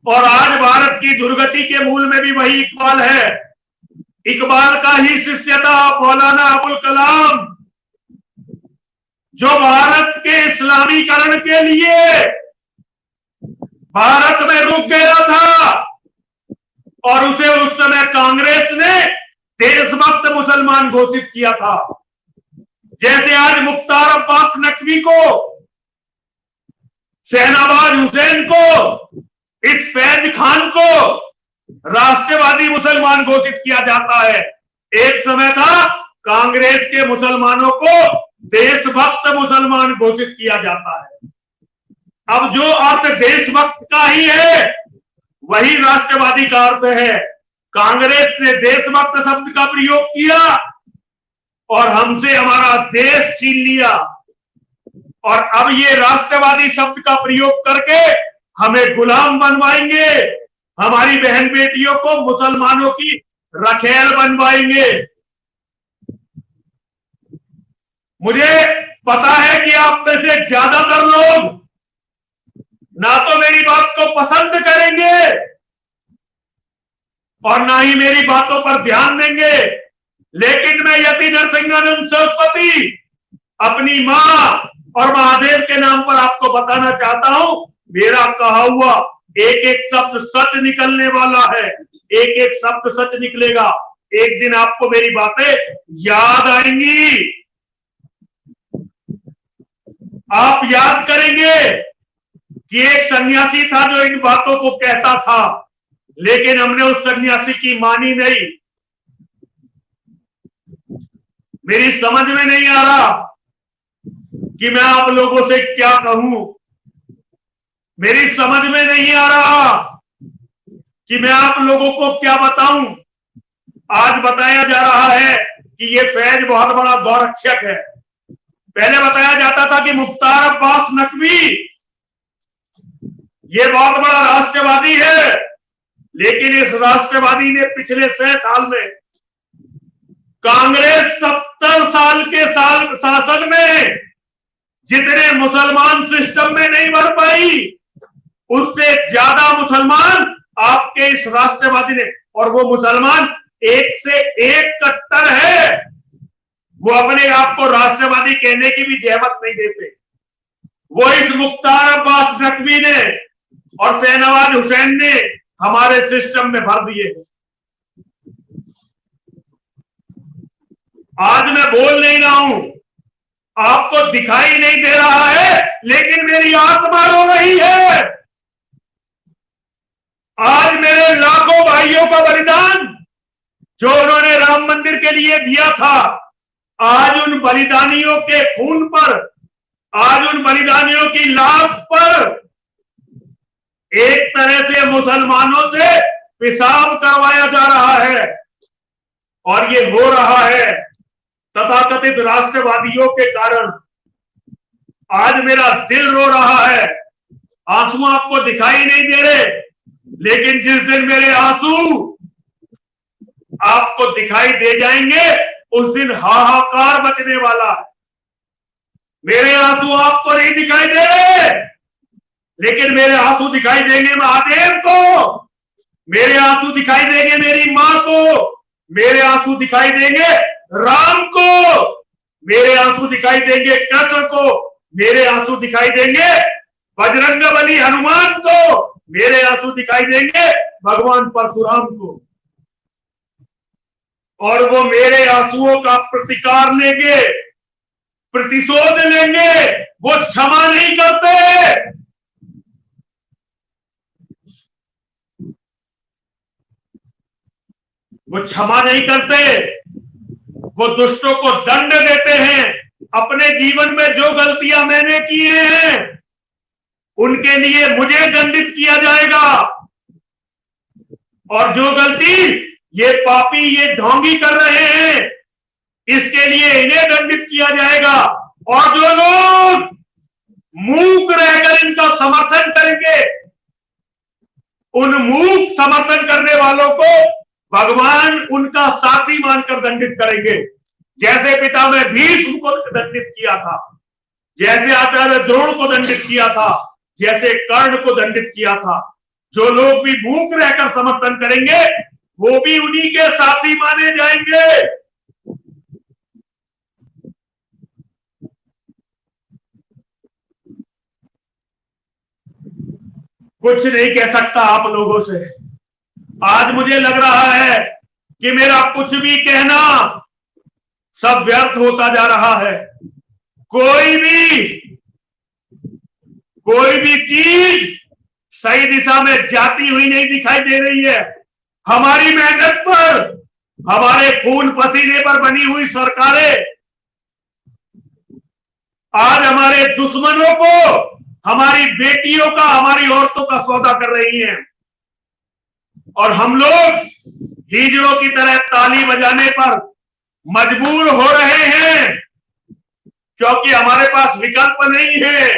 और आज भारत की दुर्गति के मूल में भी वही इकबाल है। इकबाल का ही शिष्य था मौलाना अबुल कलाम, जो भारत के इस्लामीकरण के लिए भारत में रुक गया था, और उसे उस समय कांग्रेस ने देशभक्त मुसलमान घोषित किया था। जैसे आज मुख्तार अब्बास नकवी को, शहनाबाज हुसैन को, इस फैज खान को राष्ट्रवादी मुसलमान घोषित किया जाता है। एक समय था कांग्रेस के मुसलमानों को देशभक्त मुसलमान घोषित किया जाता है। अब जो अर्थ देशभक्त का ही है वही राष्ट्रवादी का अर्थ है। कांग्रेस ने देशभक्त शब्द का प्रयोग किया और हमसे हमारा देश छीन लिया, और अब ये राष्ट्रवादी शब्द का प्रयोग करके हमें गुलाम बनवाएंगे, हमारी बहन बेटियों को मुसलमानों की रखेल बनवाएंगे। मुझे पता है कि आप में से ज्यादातर लोग ना तो मेरी बात को पसंद करेंगे और ना ही मेरी बातों पर ध्यान देंगे, लेकिन मैं यति नरसिंहानंद सरस्वती अपनी मां और महादेव के नाम पर आपको बताना चाहता हूं, मेरा कहा हुआ एक एक शब्द सच निकलने वाला है। एक एक शब्द सच निकलेगा। एक दिन आपको मेरी बातें याद आएंगी, आप याद करेंगे कि एक सन्यासी था जो इन बातों को कहता था, लेकिन हमने उस सन्यासी की मानी नहीं। मेरी समझ में नहीं आ रहा कि मैं आप लोगों से क्या कहूं, मेरी समझ में नहीं आ रहा कि मैं आप लोगों को क्या बताऊं। आज बताया जा रहा है कि ये फैज बहुत बड़ा गौरक्षक है। पहले बताया जाता था कि मुख्तार अब्बास नकवी ये बहुत बड़ा राष्ट्रवादी है, लेकिन इस राष्ट्रवादी ने पिछले 6 साल में कांग्रेस 70 साल के शासन में जितने मुसलमान सिस्टम में नहीं भर पाई, उससे ज्यादा मुसलमान आपके इस राष्ट्रवादी ने, और वो मुसलमान एक से एक कट्टर है। वो अपने आप को राष्ट्रवादी कहने की भी जहमत नहीं देते। वो इस मुख्तार अब्बास नकवी ने और शहनवाज हुसैन ने हमारे सिस्टम में भर दिए। आज मैं बोल नहीं रहा हूं, आपको दिखाई नहीं दे रहा है, लेकिन मेरी आत्मा रो रही है। आज मेरे लाखों भाइयों का बलिदान जो उन्होंने राम मंदिर के लिए दिया था, आज उन बलिदानियों के खून पर, आज उन बलिदानियों की लाश पर एक तरह से मुसलमानों से पेशाब करवाया जा रहा है। और ये हो रहा है तथाकथित राष्ट्रवादियों के कारण। आज मेरा दिल रो रहा है। आंसू आपको दिखाई नहीं दे रहे, लेकिन जिस दिन मेरे आंसू आपको दिखाई दे जाएंगे, उस दिन हाहाकार मचने वाला है। मेरे आंसू आपको नहीं दिखाई दे रहे, लेकिन मेरे आंसू दिखाई देंगे महादेव को, मेरे आंसू दिखाई देंगे मेरी मां को, मेरे आंसू दिखाई देंगे राम को, मेरे आंसू दिखाई देंगे कृष्ण को, मेरे आंसू दिखाई देंगे बजरंगबली हनुमान को, मेरे आंसू दिखाई देंगे भगवान परशुराम को। और वो मेरे आंसुओं का प्रतिकार लेंगे, प्रतिशोध लेंगे। वो क्षमा नहीं करते। वो क्षमा नहीं करते। वो दुष्टों को दंड देते हैं। अपने जीवन में जो गलतियां मैंने की हैं उनके लिए मुझे दंडित किया जाएगा, और जो गलती ये पापी, ये ढोंगी कर रहे हैं, इसके लिए इन्हें दंडित किया जाएगा। और जो लोग मूक रहकर इनका समर्थन करेंगे, उन मूक समर्थन करने वालों को भगवान उनका साथी मानकर दंडित करेंगे। जैसे पिता में भीष्म को दंडित किया था, जैसे आचार्य द्रोण को दंडित किया था, जैसे कर्ण को दंडित किया था। जो लोग भी मूक रहकर समर्थन करेंगे वो भी उन्हीं के साथी माने जाएंगे। कुछ नहीं कह सकता आप लोगों से। आज मुझे लग रहा है कि मेरा कुछ भी कहना सब व्यर्थ होता जा रहा है। कोई भी चीज सही दिशा में जाती हुई नहीं दिखाई दे रही है। हमारी मेहनत पर, हमारे खून पसीने पर बनी हुई सरकारें आज हमारे दुश्मनों को, हमारी बेटियों का, हमारी औरतों का सौदा कर रही हैं, और हम लोग हिजड़ों की तरह ताली बजाने पर मजबूर हो रहे हैं, क्योंकि हमारे पास विकल्प नहीं है।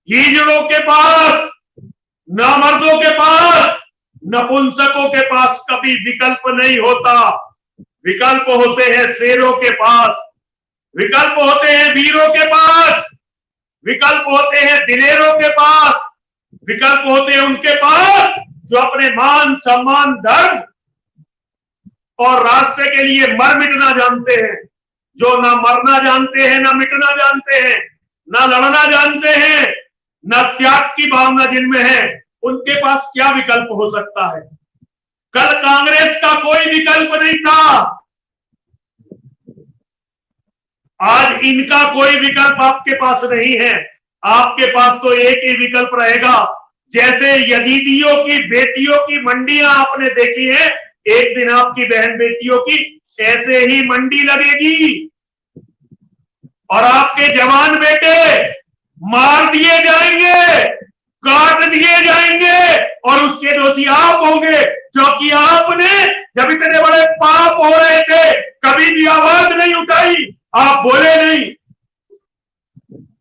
हिजड़ों के पास, नामर्दों के पास, नपुंसकों के पास कभी विकल्प नहीं होता। विकल्प होते हैं शेरों के पास, विकल्प होते हैं वीरों के पास, विकल्प होते हैं दिलेरों के पास, विकल्प होते हैं उनके पास जो अपने मान, सम्मान, धर्म और राष्ट्र के लिए मर मिटना जानते हैं। जो ना मरना जानते हैं, ना मिटना जानते हैं, ना लड़ना जानते हैं, ना त्याग की भावना जिनमें है, उनके पास क्या विकल्प हो सकता है। कल कांग्रेस का कोई विकल्प नहीं था, आज इनका कोई विकल्प आपके पास नहीं है। आपके पास तो एक ही विकल्प रहेगा। जैसे यजीदियों की बेटियों की मंडियां आपने देखी है, एक दिन आपकी बहन बेटियों की ऐसे ही मंडी लगेगी और आपके जवान बेटे मार दिए जाएंगे, काट दिए जाएंगे, और उसके दोषी आप होंगे, क्योंकि आपने जब इतने बड़े पाप हो रहे थे कभी भी आवाज नहीं उठाई, आप बोले नहीं।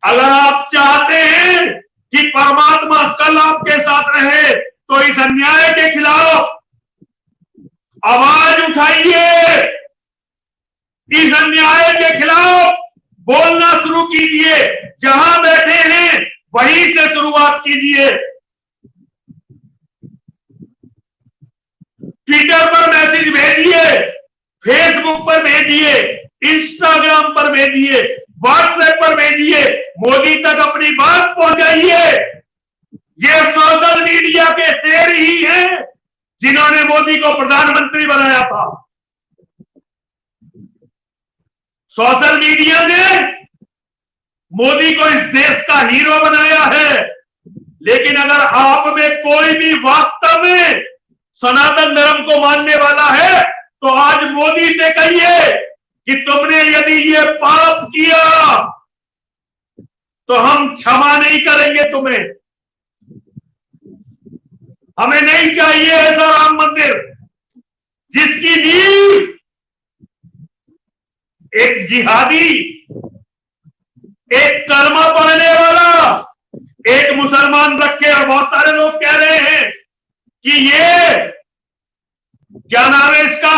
अगर आप चाहते हैं कि परमात्मा कल आपके साथ रहे तो इस अन्याय के खिलाफ आवाज उठाइए, इस अन्याय के खिलाफ बोलना शुरू कीजिए। जहां बैठे हैं वहीं से शुरुआत कीजिए। ट्विटर पर मैसेज भेजिए, फेसबुक पर भेजिए, इंस्टाग्राम पर भेजिए, व्हाट्सएप पर भेजिए, मोदी तक अपनी बात पहुंचाइए। ये सोशल मीडिया के शेर ही हैं जिन्होंने मोदी को प्रधानमंत्री बनाया था। सोशल मीडिया ने मोदी को इस देश का हीरो बनाया है। लेकिन अगर आप में कोई भी वास्तव में सनातन धर्म को मानने वाला है तो आज मोदी से कहिए कि तुमने यदि ये पाप किया तो हम क्षमा नहीं करेंगे तुम्हें। हमें नहीं चाहिए ऐसा राम मंदिर जिसकी नींव एक जिहादी, एक कलमा पढ़ने वाला, एक मुसलमान रखे। और बहुत सारे लोग कह रहे हैं कि ये क्या नाम है इसका,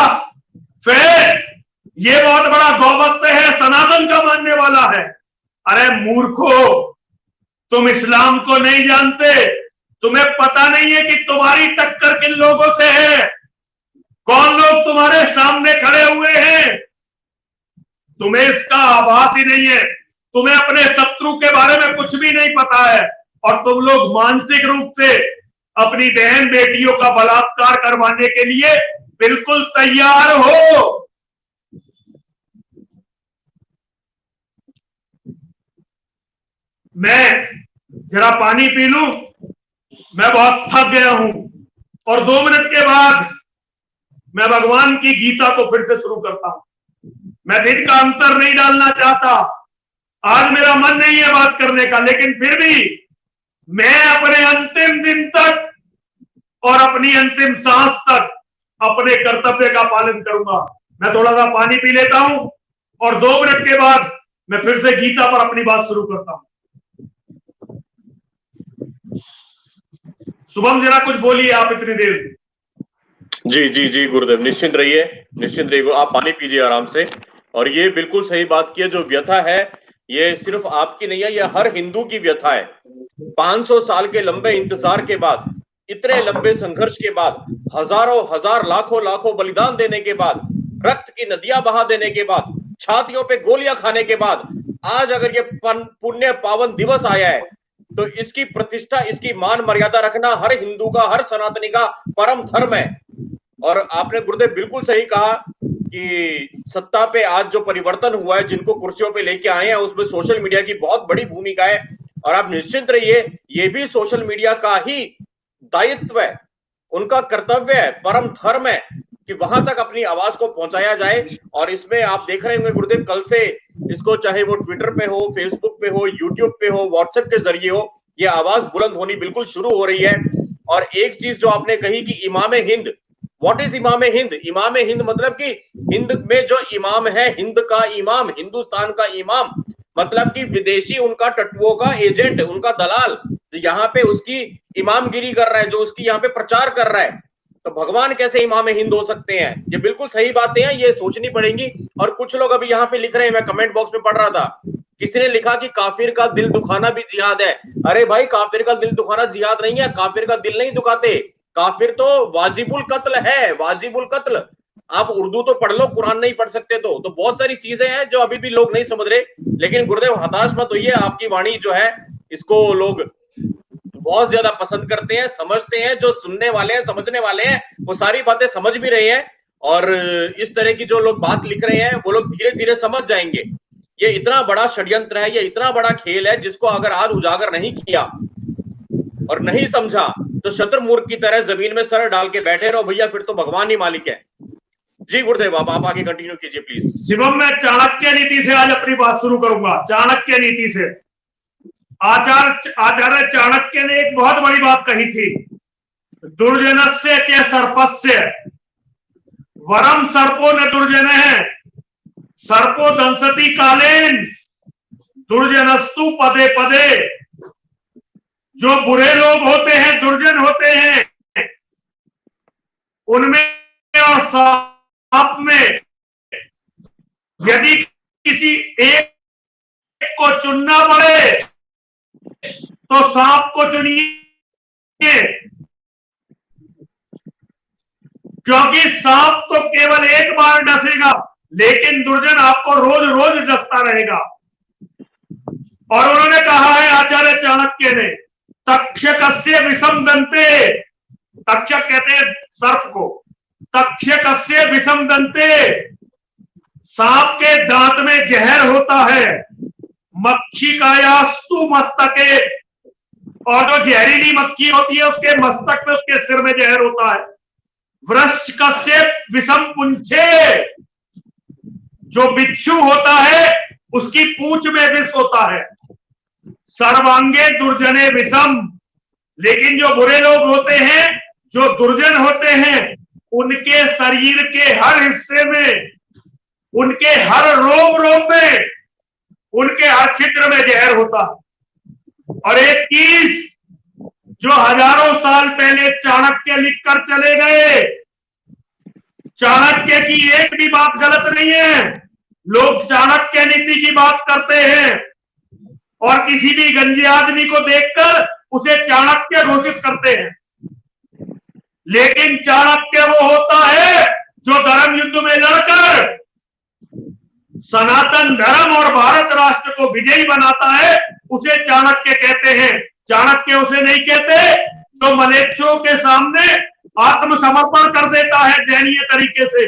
ये बहुत बड़ा गौभक्त है, सनातन का मानने वाला है। अरे मूर्खो, तुम इस्लाम को नहीं जानते, तुम्हें पता नहीं है कि तुम्हारी टक्कर किन लोगों से है, कौन लोग तुम्हारे सामने खड़े हुए हैं। तुम्हें इसका आभास ही नहीं है। तुम्हें अपने शत्रु के बारे में कुछ भी नहीं पता है, और तुम लोग मानसिक रूप से अपनी बहन बेटियों का बलात्कार करवाने के लिए बिल्कुल तैयार हो। मैं जरा पानी पी लूं, मैं बहुत थक गया हूं। और 2 मिनट के बाद मैं भगवान की गीता को फिर से शुरू करता हूं। मैं दिन का अंतर नहीं डालना चाहता, आज मेरा मन नहीं है बात करने का, लेकिन फिर भी मैं अपने अंतिम दिन तक और अपनी अंतिम सांस तक अपने कर्तव्य का पालन करूंगा। मैं थोड़ा सा पानी पी लेता हूं और 2 मिनट के बाद मैं फिर से गीता पर अपनी बात शुरू करता हूं। शुभम जरा कुछ बोलिए आप इतनी देर। जी जी जी गुरुदेव, निश्चिंत रहिए, निश्चिंत रहिए, आप पानी पीजिए आराम से। और ये बिल्कुल सही बात की है, जो व्यथा है ये सिर्फ आपकी नहीं है, ये हर हिंदू की व्यथा है। 500 साल के लंबे इंतजार के बाद, इतने लंबे संघर्ष के बाद, हजारों हजार लाखों लाखों बलिदान देने के बाद, रक्त की नदियां बहा देने के बाद, छातियों पे गोलियां खाने के बाद, आज अगर ये पुण्य पावन दिवस आया है तो इसकी प्रतिष्ठा, इसकी मान मर्यादा रखना हर हिंदू का, हर सनातनी का परम धर्म है। और आपने गुरुदेव बिल्कुल सही कहा कि सत्ता पे आज जो परिवर्तन हुआ है, जिनको कुर्सियों पे लेके आए हैं, उसमें सोशल मीडिया की बहुत बड़ी भूमिका है। और आप निश्चिंत रहिए, ये भी सोशल मीडिया का ही दायित्व है, उनका कर्तव्य है, परम धर्म है कि वहां तक अपनी आवाज को पहुंचाया जाए। और इसमें आप देख रहे होंगे गुरुदेव, कल से इसको चाहे वो ट्विटर पे हो, फेसबुक पे हो, यूट्यूब पे हो, व्हाट्सएप के जरिए हो, ये आवाज बुलंद होनी बिल्कुल शुरू हो रही है। और एक चीज जो आपने कही कि इमाम हिंद, व्हाट इज इमाम हिंद? इमाम हिंद मतलब कि हिंद में जो इमाम है, हिंद का इमाम, हिंदुस्तान का इमाम, मतलब कि विदेशी उनका टट्टुओं का एजेंट, उनका दलाल, यहाँ पे उसकी इमामगिरी कर रहा है, जो उसकी यहाँ पे प्रचार कर रहा है। तो भगवान कैसे इमाम हिंद हो सकते हैं? ये बिल्कुल सही बातें हैं, ये सोचनी पड़ेंगी। और कुछ लोग अभी यहाँ पे लिख रहे हैं, मैं कमेंट बॉक्स में पढ़ रहा था, किसी ने लिखा कि काफिर का दिल दुखाना भी जिहाद है। अरे भाई, काफिर का दिल दुखाना जिहाद नहीं है, काफिर का दिल नहीं दुखाते, काफिर तो वाजिबुल कत्ल है, वाजिबुल कत्ल। आप उर्दू तो पढ़ लो, कुरान नहीं पढ़ सकते तो बहुत सारी चीजें हैं जो अभी भी लोग नहीं समझ रहे। लेकिन गुरुदेव हताश मत होइए, आपकी वाणी जो है इसको लोग बहुत ज्यादा पसंद करते हैं, समझते हैं, जो सुनने वाले हैं, समझने वाले हैं, वो सारी बातें समझ भी रहे हैं। और इस तरह की जो लोग बात लिख रहे हैं वो लोग धीरे धीरे समझ जाएंगे। ये इतना बड़ा षड्यंत्र है, ये इतना बड़ा खेल है, जिसको अगर आज उजागर नहीं किया और नहीं समझा तो शत्रुमूर्ख की तरह जमीन में सर डाल के बैठे रहो भैया, फिर तो भगवान ही मालिक है। जी गुरुदेव, आप आगे कंटिन्यू कीजिए प्लीज। शिवम, मैं चाणक्य नीति से आज अपनी बात शुरू करूंगा। चाणक्य नीति से आचार्य चाणक्य ने एक बहुत बड़ी बात कही थी, दुर्जनस्य च सर्पस्य वरम सर्पो न दुर्जन है, सर्पो दंसति कालेन दुर्जनस्तु पदे पदे। जो बुरे लोग होते हैं, दुर्जन होते हैं, उनमें और सांप में यदि किसी एक को चुनना पड़े तो सांप को चुनिए, क्योंकि सांप तो केवल एक बार डसेगा, लेकिन दुर्जन आपको रोज रोज डसता रहेगा। और उन्होंने कहा है आचार्य चाणक्य ने, तक्षकस्य विषम दंते, तक्षक कहते हैं सर्प को, तक्षकस्य विषम दंते, सांप के दांत में जहर होता है, मक्षिकायास्तु मस्तके, और जो जहरीली मक्खी होती है उसके मस्तक में, उसके सिर में जहर होता है। वृश्चिकस्य विषम पुंछे, जो बिच्छू होता है उसकी पूंछ में विष होता है। सर्वांगे दुर्जने विषम, लेकिन जो बुरे लोग होते हैं, जो दुर्जन होते हैं, उनके शरीर के हर हिस्से में, उनके हर रोम रोम में, उनके हर छिद्र में जहर होता है। और एक चीज जो हजारों साल पहले चाणक्य लिखकर चले गए, चाणक्य की एक भी बात गलत नहीं है। लोग चाणक्य नीति की बात करते हैं और किसी भी गंजे आदमी को देखकर उसे चाणक्य घोषित करते हैं, लेकिन चाणक्य वो होता है जो धर्म युद्ध में लड़कर सनातन धर्म और भारत राष्ट्र को विजयी बनाता है, उसे चाणक्य कहते हैं। चाणक्य उसे नहीं कहते जो मलेच्छों के सामने आत्मसमर्पण कर देता है दयनीय तरीके से।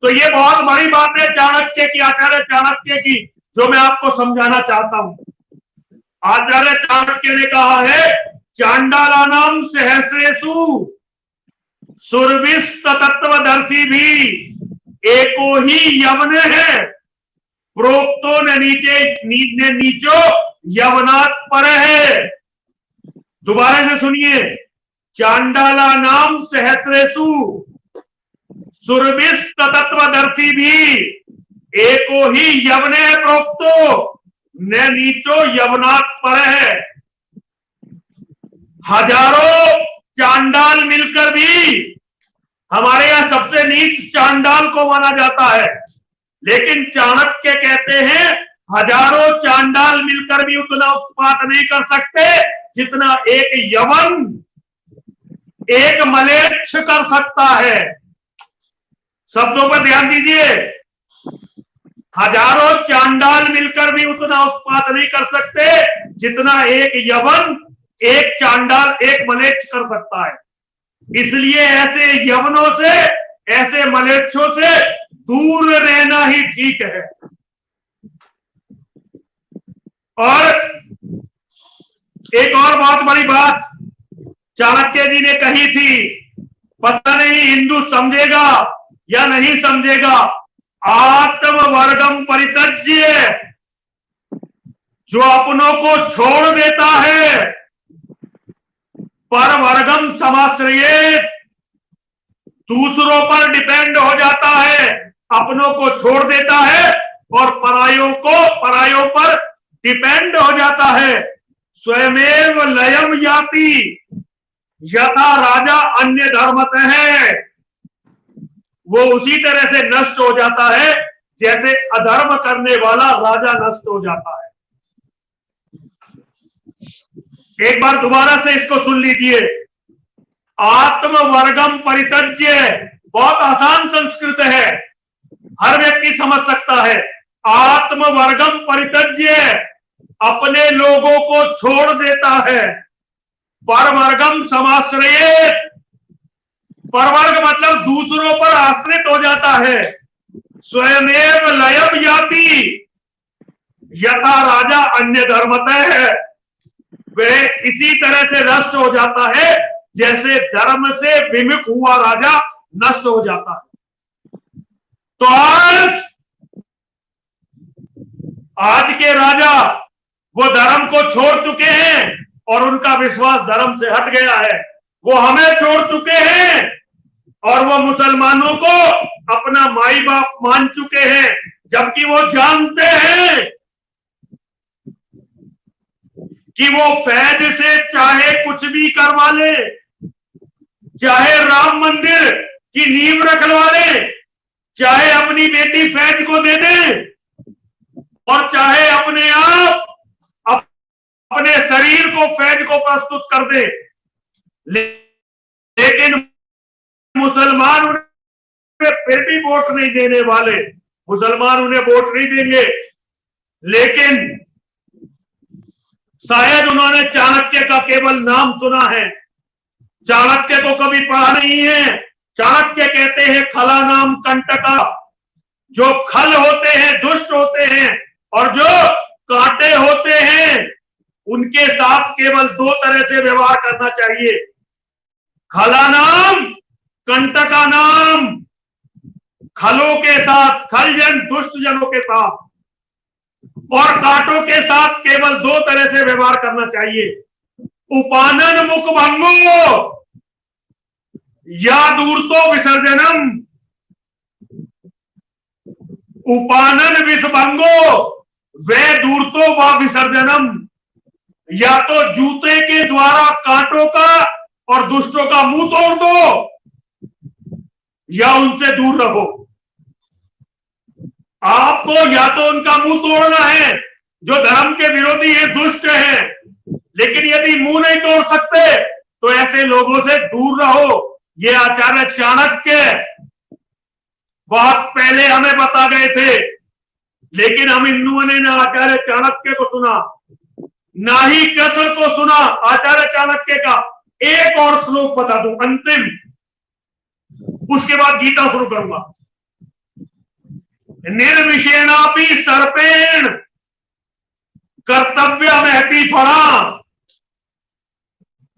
तो ये बहुत बड़ी बात है चाणक्य की, आचार्य चाणक्य की, जो मैं आपको समझाना चाहता हूं। आचार्य चाणक्य ने कहा है, चांडालानाम सहस्रेषु सुरभिस्त तत्वदर्शी भी एको ही यवन है, प्रोक्तो ने नीचो यवनात् पर है। दोबारा से सुनिए, चांडालानाम सहस्रेषु सुरभिस्त तत्वदर्शी भी एको ही यवन है, प्रोक्तो ने नीचो यवनात् पर है। हजारों चांडाल मिलकर भी हमारे यहां सबसे नीच चांडाल को माना जाता है, लेकिन चाणक्य कहते हैं हजारों चांडाल मिलकर भी उतना उत्पात नहीं कर सकते जितना एक यवन, एक मलेच्छ कर सकता है। शब्दों पर ध्यान दीजिए, हजारों चांडाल मिलकर भी उतना उत्पात नहीं कर सकते जितना एक यवन, एक चांडाल, एक मलेच्छ कर सकता है। इसलिए ऐसे यवनों से, ऐसे मलेच्छों से दूर रहना ही ठीक है। और एक और बहुत बड़ी बात चाणक्य जी ने कही थी, पता नहीं हिंदू समझेगा या नहीं समझेगा, आत्म वर्गम परित्यज्य, जो अपनों को छोड़ देता है, पर वर्गम समाश्रयेत, दूसरों पर डिपेंड हो जाता है, अपनों को छोड़ देता है और परायों पर डिपेंड हो जाता है। स्वयमेव लयम याति यथा राजा अन्य धर्मत है, वो उसी तरह से नष्ट हो जाता है जैसे अधर्म करने वाला राजा नष्ट हो जाता है। एक बार दोबारा से इसको सुन लीजिए, आत्म वर्गम परित्यज्य, बहुत आसान संस्कृत है, हर व्यक्ति समझ सकता है। आत्म वर्गम परित्यज्य, अपने लोगों को छोड़ देता है। परवर्गम समाश्रयेत, परवर्ग मतलब दूसरों पर आश्रित हो जाता है। स्वयमेव लयम याति यथा राजा अन्य धर्मतः, वह इसी तरह से नष्ट हो जाता है जैसे धर्म से विमुख हुआ राजा नष्ट हो जाता है। तो आज के राजा वो धर्म को छोड़ चुके हैं और उनका विश्वास धर्म से हट गया है। वो हमें छोड़ चुके हैं और वो मुसलमानों को अपना माई बाप मान चुके हैं, जबकि वो जानते हैं कि वो फैज से चाहे कुछ भी करवा ले, चाहे राम मंदिर की नींव रखवा ले, चाहे अपनी बेटी फैज को दे दे और चाहे अपने आप अपने शरीर को फैज को प्रस्तुत कर दे, लेकिन मुसलमान उन्हें फिर भी वोट नहीं देने वाले, मुसलमान उन्हें वोट नहीं देंगे। लेकिन शायद उन्होंने चाणक्य का केवल नाम सुना है, चाणक्य को कभी पढ़ा नहीं है। चाणक्य कहते हैं खला नाम कंटका, जो खल होते हैं, दुष्ट होते हैं, और जो कांटे होते हैं, उनके साथ केवल दो तरह से व्यवहार करना चाहिए, खला नाम कंटका नाम। खलों के साथ, खल जन दुष्ट जनों के साथ, और कांटों के साथ केवल दो तरह से व्यवहार करना चाहिए, उपानन मुख भंगो या दूरतो विसर्जनम। उपानन विष भंगो वे दूरतो व विसर्जनम, या तो जूते के द्वारा कांटों का और दुष्टों का मुंह तोड़ दो या उनसे दूर रहो। आपको या तो उनका मुंह तोड़ना है, जो धर्म के विरोधी है, दुष्ट है, लेकिन यदि मुंह नहीं तोड़ सकते तो ऐसे लोगों से दूर रहो। ये आचार्य चाणक्य बहुत पहले हमें बता गए थे, लेकिन हम हिंदुओं ने ना आचार्य चाणक्य को सुना, ना ही कृष्ण को सुना। आचार्य चाणक्य का एक और श्लोक बता दूं अंतिम, उसके बाद गीता शुरू करूंगा। निर्विषेणापि सर्पेण कर्तव्य महती फणा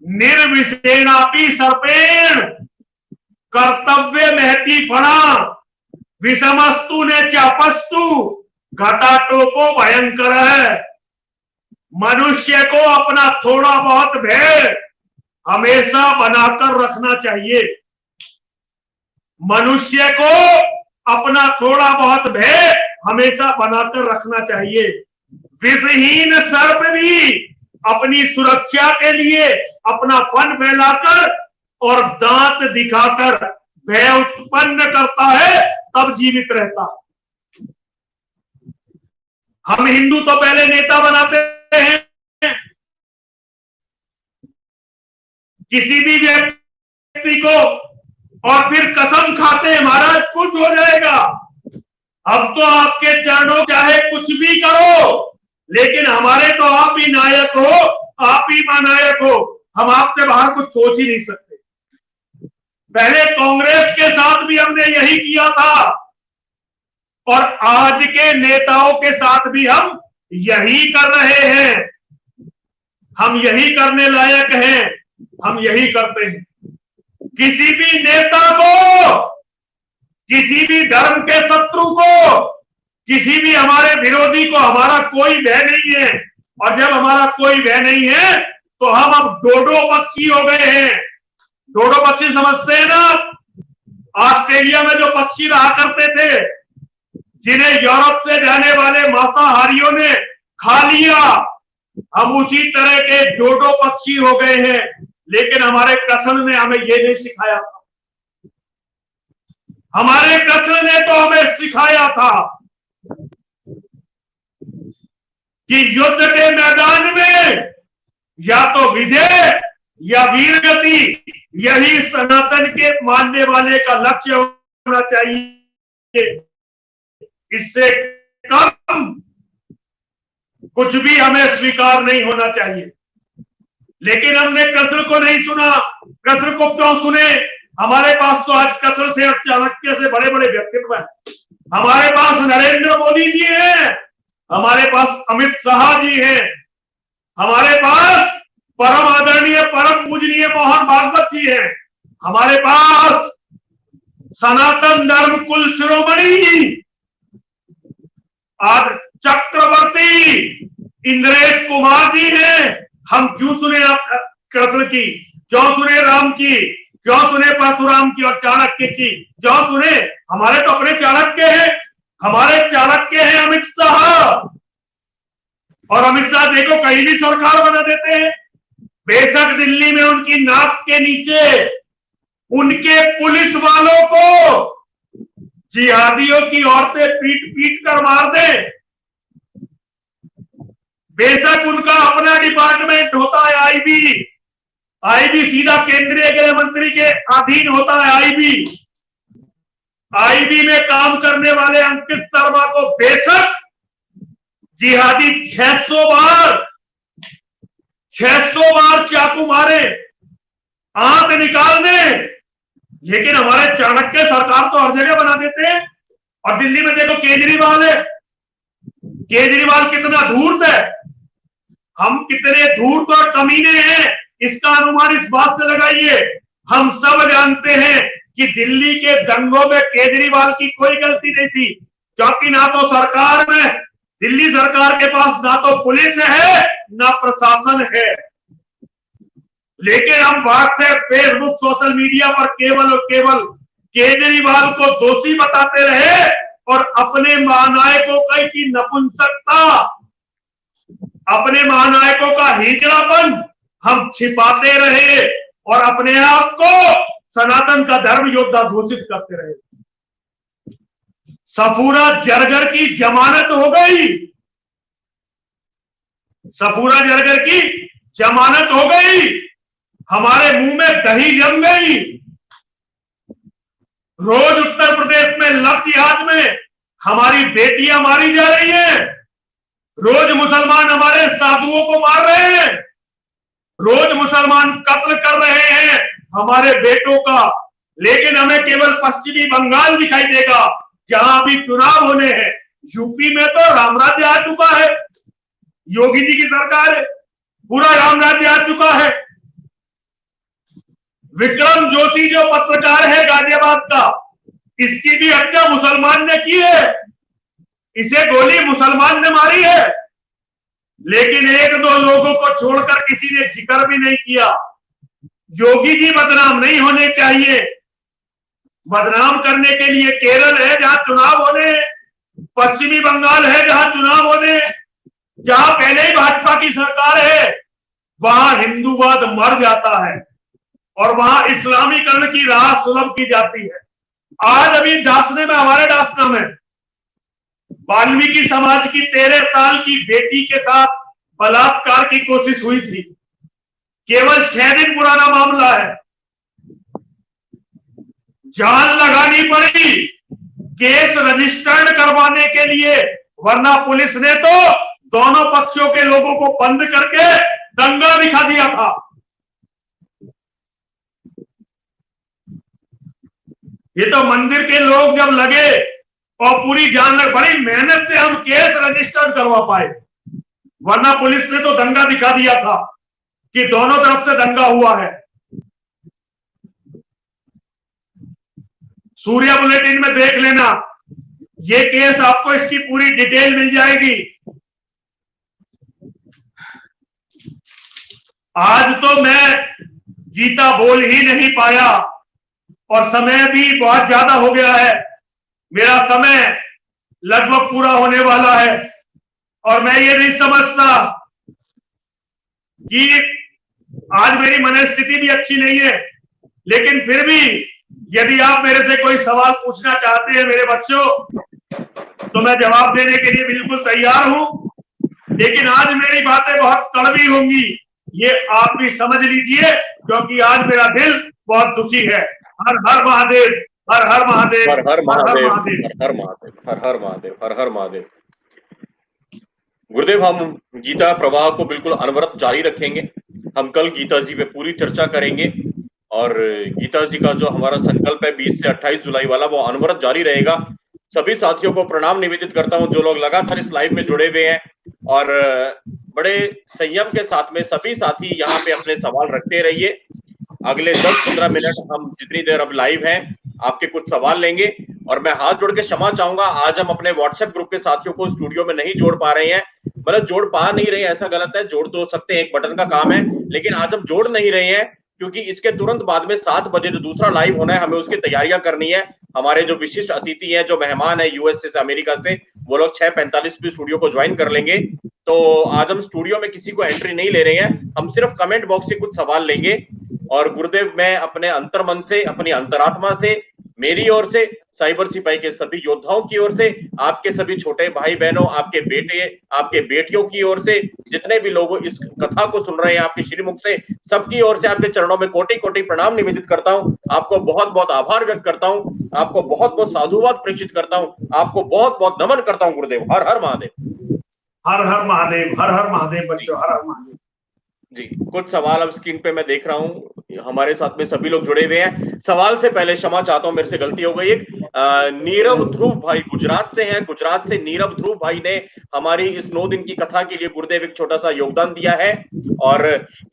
निर्विषेणापि सर्पेण, कर्तव्य महती फणा विषमस्तु ने चापस्तु घटाटोपो भयंकर है। मनुष्य को अपना थोड़ा बहुत भय हमेशा बनाकर रखना चाहिए। मनुष्य को अपना थोड़ा बहुत भय हमेशा बनाकर रखना चाहिए। विषहीन सर्प भी अपनी सुरक्षा के लिए अपना फन फैलाकर और दांत दिखाकर भय उत्पन्न करता है, तब जीवित रहता है। हम हिंदू तो पहले नेता बनाते हैं, किसी भी व्यक्ति को, और फिर कसम खाते हैं महाराज कुछ हो जाएगा, अब तो आपके चरणों चाहे कुछ भी करो, लेकिन हमारे तो आप ही नायक हो, आप ही महानायक हो, हम आपसे बाहर कुछ सोच ही नहीं सकते। पहले कांग्रेस के साथ भी हमने यही किया था और आज के नेताओं के साथ भी हम यही कर रहे हैं। हम यही करने लायक हैं, हम यही करते हैं। किसी भी नेता को, किसी भी धर्म के शत्रु को, किसी भी हमारे विरोधी को हमारा कोई भय नहीं है। और जब हमारा कोई भय नहीं है तो हम अब डोडो पक्षी हो गए हैं। डोडो पक्षी समझते हैं ना? ऑस्ट्रेलिया में जो पक्षी रहा करते थे, जिन्हें यूरोप से जाने वाले मांसाहारियों ने खा लिया, हम उसी तरह के डोडो पक्षी हो गए हैं। लेकिन हमारे कृष्ण ने हमें ये नहीं सिखाया था। हमारे कृष्ण ने तो हमें सिखाया था कि युद्ध के मैदान में या तो विजय या वीरगति, यही सनातन के मानने वाले का लक्ष्य होना चाहिए। इससे कम कुछ भी हमें स्वीकार नहीं होना चाहिए। लेकिन हमने कृष्ण को नहीं सुना। कृष्ण को क्यों सुने? हमारे पास तो आज कृष्ण से और चाणक्य से बड़े बड़े व्यक्तित्व हैं। हमारे पास नरेंद्र मोदी जी हैं, हमारे पास अमित शाह जी हैं, हमारे पास परम आदरणीय परम पूजनीय मोहन भागवत जी हैं, हमारे पास सनातन धर्म कुल शिरोमणि आज चक्रवर्ती इंद्रेश कुमार जी हैं। हम क्यों सुने कृष्ण की, क्यों सुने राम की, क्यों सुने परशुराम की और चाणक्य की, क्यों सुने? हमारे तो अपने चाणक्य हैं, हमारे चाणक्य हैं अमित शाह। और अमित शाह देखो कहीं भी सरकार बना देते हैं। बेशक दिल्ली में उनकी नाक के नीचे उनके पुलिस वालों को जिहादियों की औरतें पीट पीट कर मार दें, बेशक उनका अपना डिपार्टमेंट होता है आईबी, आईबी सीधा केंद्रीय गृह मंत्री के अधीन होता है। आईबी में काम करने वाले अंकित शर्मा को बेशक जिहादी 600 बार चाकू मारे, आंत निकाल दे, लेकिन हमारे चाणक्य सरकार तो हर जगह बना देते हैं। और दिल्ली में देखो केजरीवाल है, केजरीवाल कितना धूर्त है, हम कितने धूर्त और कमीने हैं, इसका अनुमान इस बात से लगाइए। हम सब जानते हैं कि दिल्ली के दंगों में केजरीवाल की कोई गलती नहीं थी, क्योंकि ना तो सरकार में, दिल्ली सरकार के पास ना तो पुलिस है ना प्रशासन है। लेकिन हम व्हाट्सएप, फेसबुक, सोशल मीडिया पर केवल और केवल केजरीवाल को दोषी बताते रहे और अपने महानायकों की नपुंसकता, अपने महानायकों का हिजड़ापन हम छिपाते रहे और अपने आप को सनातन का धर्म योद्धा घोषित करते रहे। सफूरा जरगर की जमानत हो गई, सफूरा जरगर की जमानत हो गई, हमारे मुंह में दही जम गई। रोज उत्तर प्रदेश में लव जिहाद में हमारी बेटियां मारी जा रही हैं, रोज मुसलमान हमारे साधुओं को मार रहे हैं, रोज मुसलमान कत्ल कर रहे हैं हमारे बेटों का। लेकिन हमें केवल पश्चिमी बंगाल दिखाई देगा जहां अभी चुनाव होने हैं। यूपी में तो रामराज्य आ चुका है, योगी जी की सरकार है, पूरा राम राज्य आ चुका है। विक्रम जोशी जो पत्रकार है गाजियाबाद का, इसकी भी हत्या मुसलमान ने की है, इसे गोली मुसलमान ने मारी है, लेकिन एक दो लोगों को छोड़कर किसी ने जिक्र भी नहीं किया। योगी जी बदनाम नहीं होने चाहिए। बदनाम करने के लिए केरल है जहां चुनाव होने, पश्चिमी बंगाल है जहां चुनाव होने, जहां पहले ही भाजपा की सरकार है, वहां हिंदूवाद मर जाता है और वहां इस्लामीकरण की राह सुलभ की जाती है। आज अभी डासने में, हमारे डासना में वाल्मीकि समाज की 13 साल की बेटी के साथ बलात्कार की कोशिश हुई थी। केवल 6 दिन पुराना मामला है। जान लगानी पड़ी केस रजिस्टर्ड करवाने के लिए, वरना पुलिस ने तो दोनों पक्षों के लोगों को बंद करके दंगा दिखा दिया था। ये तो मंदिर के लोग जब लगे और पूरी जान लग, बड़ी मेहनत से हम केस रजिस्टर्ड करवा पाए, वरना पुलिस ने तो दंगा दिखा दिया था कि दोनों तरफ से दंगा हुआ है। सूर्या बुलेटिन में देख लेना, ये केस आपको इसकी पूरी डिटेल मिल जाएगी। आज तो मैं गीता बोल ही नहीं पाया और समय भी बहुत ज्यादा हो गया है। मेरा समय लगभग पूरा होने वाला है और मैं ये नहीं समझता कि आज मेरी मनस्थिति भी अच्छी नहीं है, लेकिन फिर भी यदि आप मेरे से कोई सवाल पूछना चाहते हैं मेरे बच्चों, तो मैं जवाब देने के लिए बिल्कुल तैयार हूं। लेकिन आज मेरी बातें बहुत कड़वी होंगी, ये आप भी समझ लीजिए, क्योंकि आज मेरा दिल बहुत दुखी है। हर हर महादेव, हर हर महादेव, हर हर महादेव, हर हर हर महादेव, हर हर महादेव, हर हर महादेव। गुरुदेव, हम गीता प्रवाह को बिल्कुल अनवरत जारी रखेंगे। हम कल गीता जी पे पूरी चर्चा करेंगे और गीता जी का जो हमारा संकल्प है 20 से 28 जुलाई वाला, वो अनवरत जारी रहेगा। सभी साथियों को प्रणाम निवेदित करता हूं जो लोग लगातार इस लाइव में जुड़े हुए हैं, और बड़े संयम के साथ में सभी साथी यहाँ पे अपने सवाल रखते रहिए। अगले 10-15 मिनट हम जितनी देर अब लाइव हैं आपके कुछ सवाल लेंगे, और मैं हाथ जोड़ के क्षमा चाहूंगा, आज हम अपने व्हाट्सएप ग्रुप के साथियों को स्टूडियो में नहीं जोड़ पा रहे हैं। मतलब जोड़ पा नहीं रहे ऐसा गलत है, जोड़ तो सकते हैं, एक बटन का काम है, लेकिन आज हम जोड़ नहीं रहे हैं क्योंकि इसके तुरंत बाद में 7 बजे जो दूसरा लाइव होना है, हमें उसकी तैयारियां करनी है। हमारे जो विशिष्ट अतिथि हैं, जो मेहमान है यूएसए से, अमेरिका से, वो लोग 6:45 पे स्टूडियो को ज्वाइन कर लेंगे। तो आज हम स्टूडियो में किसी को एंट्री नहीं ले रहे हैं, हम सिर्फ कमेंट बॉक्स से कुछ सवाल लेंगे। और गुरुदेव, मैं अपने अंतर्मन से, अपनी अंतरात्मा से, मेरी ओर से, साइबर सिपाही के सभी योद्धाओं की ओर से, आपके सभी छोटे भाई बहनों, आपके बेटे, आपके बेटियों की ओर से, जितने भी लोग इस कथा को सुन रहे हैं आपके श्रीमुख से, सबकी ओर से आपके चरणों में कोटि कोटि प्रणाम निवेदित करता हूं। आपको बहुत बहुत आभार व्यक्त करता हूं, आपको बहुत बहुत साधुवाद प्रेषित करता हूं, आपको बहुत बहुत नमन करता हूं गुरुदेव। हर हर महादेव। हर हर महादेव, हर हर महादेव बच्चों, हर हर महादेव जी। कुछ सवाल अब स्क्रीन पे मैं देख रहा हूँ, हमारे साथ में सभी लोग जुड़े हुए हैं। सवाल से पहले क्षमा चाहता हूँ, मेरे से गलती हो गई। एक नीरव ध्रुव भाई गुजरात से हैं, गुजरात से नीरव ध्रुव भाई ने हमारी इस 9 दिन की कथा के लिए गुरुदेव एक छोटा सा योगदान दिया है, और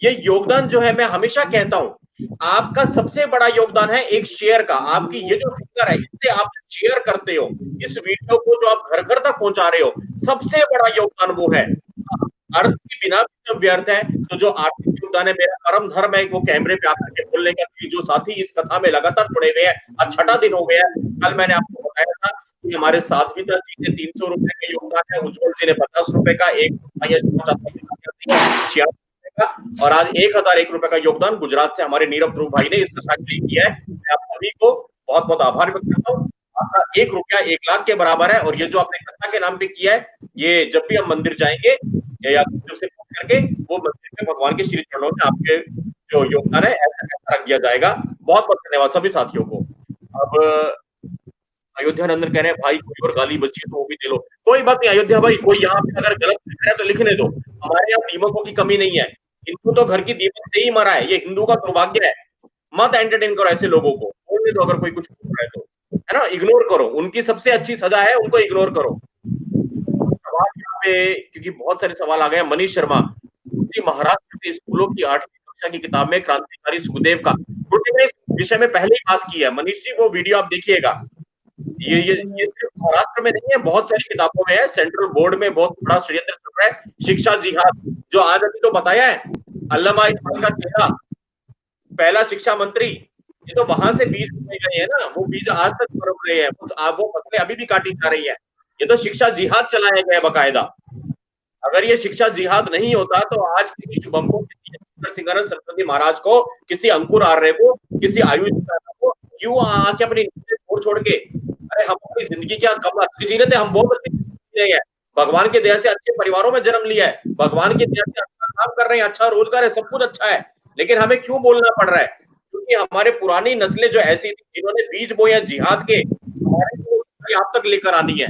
ये योगदान जो है, मैं हमेशा कहता हूँ, आपका सबसे बड़ा योगदान है एक शेयर का। आपकी ये जो फिगर है, इससे आप शेयर करते हो, इस वीडियो को जो आप घर घर तक पहुंचा रहे हो, सबसे बड़ा योगदान वो है। अर्थ के बिना भी जब व्यर्थ है, तो जो आर्थिक योगदान है, मेरा परम धर्म है वो कैमरे पे आकर के बोलने का। जो साथी इस कथा में लगातार जुड़े हुए हैं, आज 6ठा दिन हो गया है। कल मैंने आपको बताया था कि हमारे साध्वीता जी ने 300 रुपए का योगदान है, उज्जवल जी ने 50 रुपए का, एक का, और आज 1001 रुपए का योगदान गुजरात से हमारे नीरव ध्रुव भाई ने इस कथा के लिए किया है। मैं आप सभी को बहुत बहुत आभार व्यक्त करता हूँ। आपका 1 रुपया 1 लाख के बराबर है, और ये जो आपने कथा के नाम पे किया है, ये जब भी हम मंदिर जाएंगे या से करके वो मंदिर में भगवान के श्री चरणों में आपके जो योगदान है ऐसा रख दिया जाएगा। बहुत बहुत धन्यवाद सभी साथियों को। अब अयोध्या नंदन कह रहे हैं भाई कोई और गाली बची तो वो भी दे लो। कोई बात नहीं अयोध्या भाई, कोई यहाँ पे अगर गलत लिख रहा है तो लिखने दो, हमारे यहाँ दीमकों की कमी नहीं है। हिंदू तो घर की दीमक से ही मरा है, ये हिंदू का दुर्भाग्य है। मत एंटरटेन करो ऐसे लोगों को, बोलने दो अगर कोई कुछ बोल रहा है तो, है ना, इग्नोर करो। उनकी सबसे अच्छी सजा है उनको इग्नोर करो। पे क्योंकि बहुत सारे सवाल आ गए। मनीष शर्मा, महाराष्ट्र के स्कूलों की 8वीं कक्षा की किताब में क्रांतिकारी सुखदेव का, मैंने इस विषय में पहले ही बात की है। मनीष जी वो वीडियो आप देखिएगा। ये सिर्फ महाराष्ट्र में नहीं है, बहुत सारी किताबों में है। सेंट्रल बोर्ड में बहुत बड़ा षड्यंत्र चल रहा है। शिक्षा जिहाद, जो आज अभी तो बताया है, अल्लामा इकबाल का चेहरा, पहला शिक्षा मंत्री, ये तो वहां से बीज उगाए गए हैं ना, वो बीज आज तक पनप रहे हैं, वो फसलें अभी भी काटी जा रही है। ये तो शिक्षा जिहाद चलाया गया है बकायदा। अगर ये शिक्षा जिहाद नहीं होता तो आज किसी शुभम को, किसी सिंगारन सरस्वती महाराज को, किसी अंकुर आर्य को, किसी आयुष को क्यों आके अपनी छोड़ के, अरे हम अपनी जिंदगी क्या कम अच्छी जी रहे थे, हम बहुत अच्छी जी रहे हैं, भगवान की दया से अच्छे परिवारों में जन्म लिया है, भगवान की दया से अच्छा काम कर रहे हैं, अच्छा रोजगार है, सब कुछ अच्छा है, लेकिन हमें क्यों बोलना पड़ रहा है? क्योंकि हमारे पुरानी नस्लें जो ऐसी थी जिन्होंने बीज बोए जिहाद के, हमारे आप तक लेकर आनी है,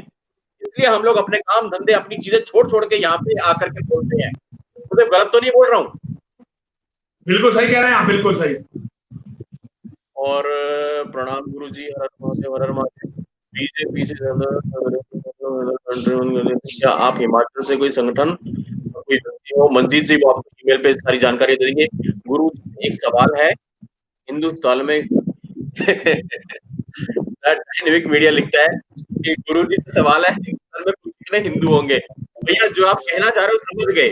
इसलिए हम लोग अपने काम धंधे अपनी चीजें छोड़ के यहाँ पे आकर के बोलते हैं। तो गलत तो नहीं बोल रहा हूँ? बिल्कुल सही कह रहे हैं आप, बिल्कुल सही। और प्रणाम गुरु जी, हर महादेव, हर महादेव। बीजेपी से क्या आप हिमाचल से कोई संगठन हो? मंजीत जी, वो आपको ईमेल पे सारी जानकारी दे देंगे। गुरु एक सवाल है, हिंदुस्तान में डायनेमिक मीडिया लिखता है कि गुरु जी से सवाल है, हिंदुस्तान में कितने हिंदू होंगे? भैया जो आप कहना चाह रहे हो समझ गए,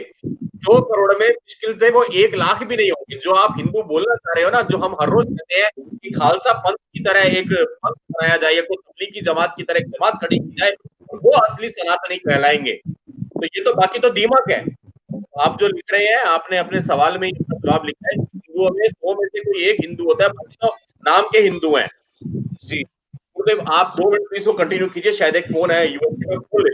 100 करोड़ में मुश्किल से वो 1 लाख भी नहीं होंगे। जो आप हिंदू बोलना चाह रहे हो ना, जो हम हर रोज कहते हैं कि खालसा पंथ की तरह एक पंथ बनाया जाए, या कोई तबलीगी जमात की तरह एक जमात खड़ी की जाए, वो असली सनातनी कहलाएंगे। तो ये तो बाकी तो दीमक है। आप जो लिख रहे हैं, आपने अपने सवाल में जवाब लिखा है, हिंदुओं में 100 में से कोई एक हिंदू होता है, बाकी तो नाम के हिंदू हैं। जी गुरुदेव, आप 2 मिनट प्लीज को कंटिन्यू कीजिए, शायद एक फोन है यूएसए में, खोल ले।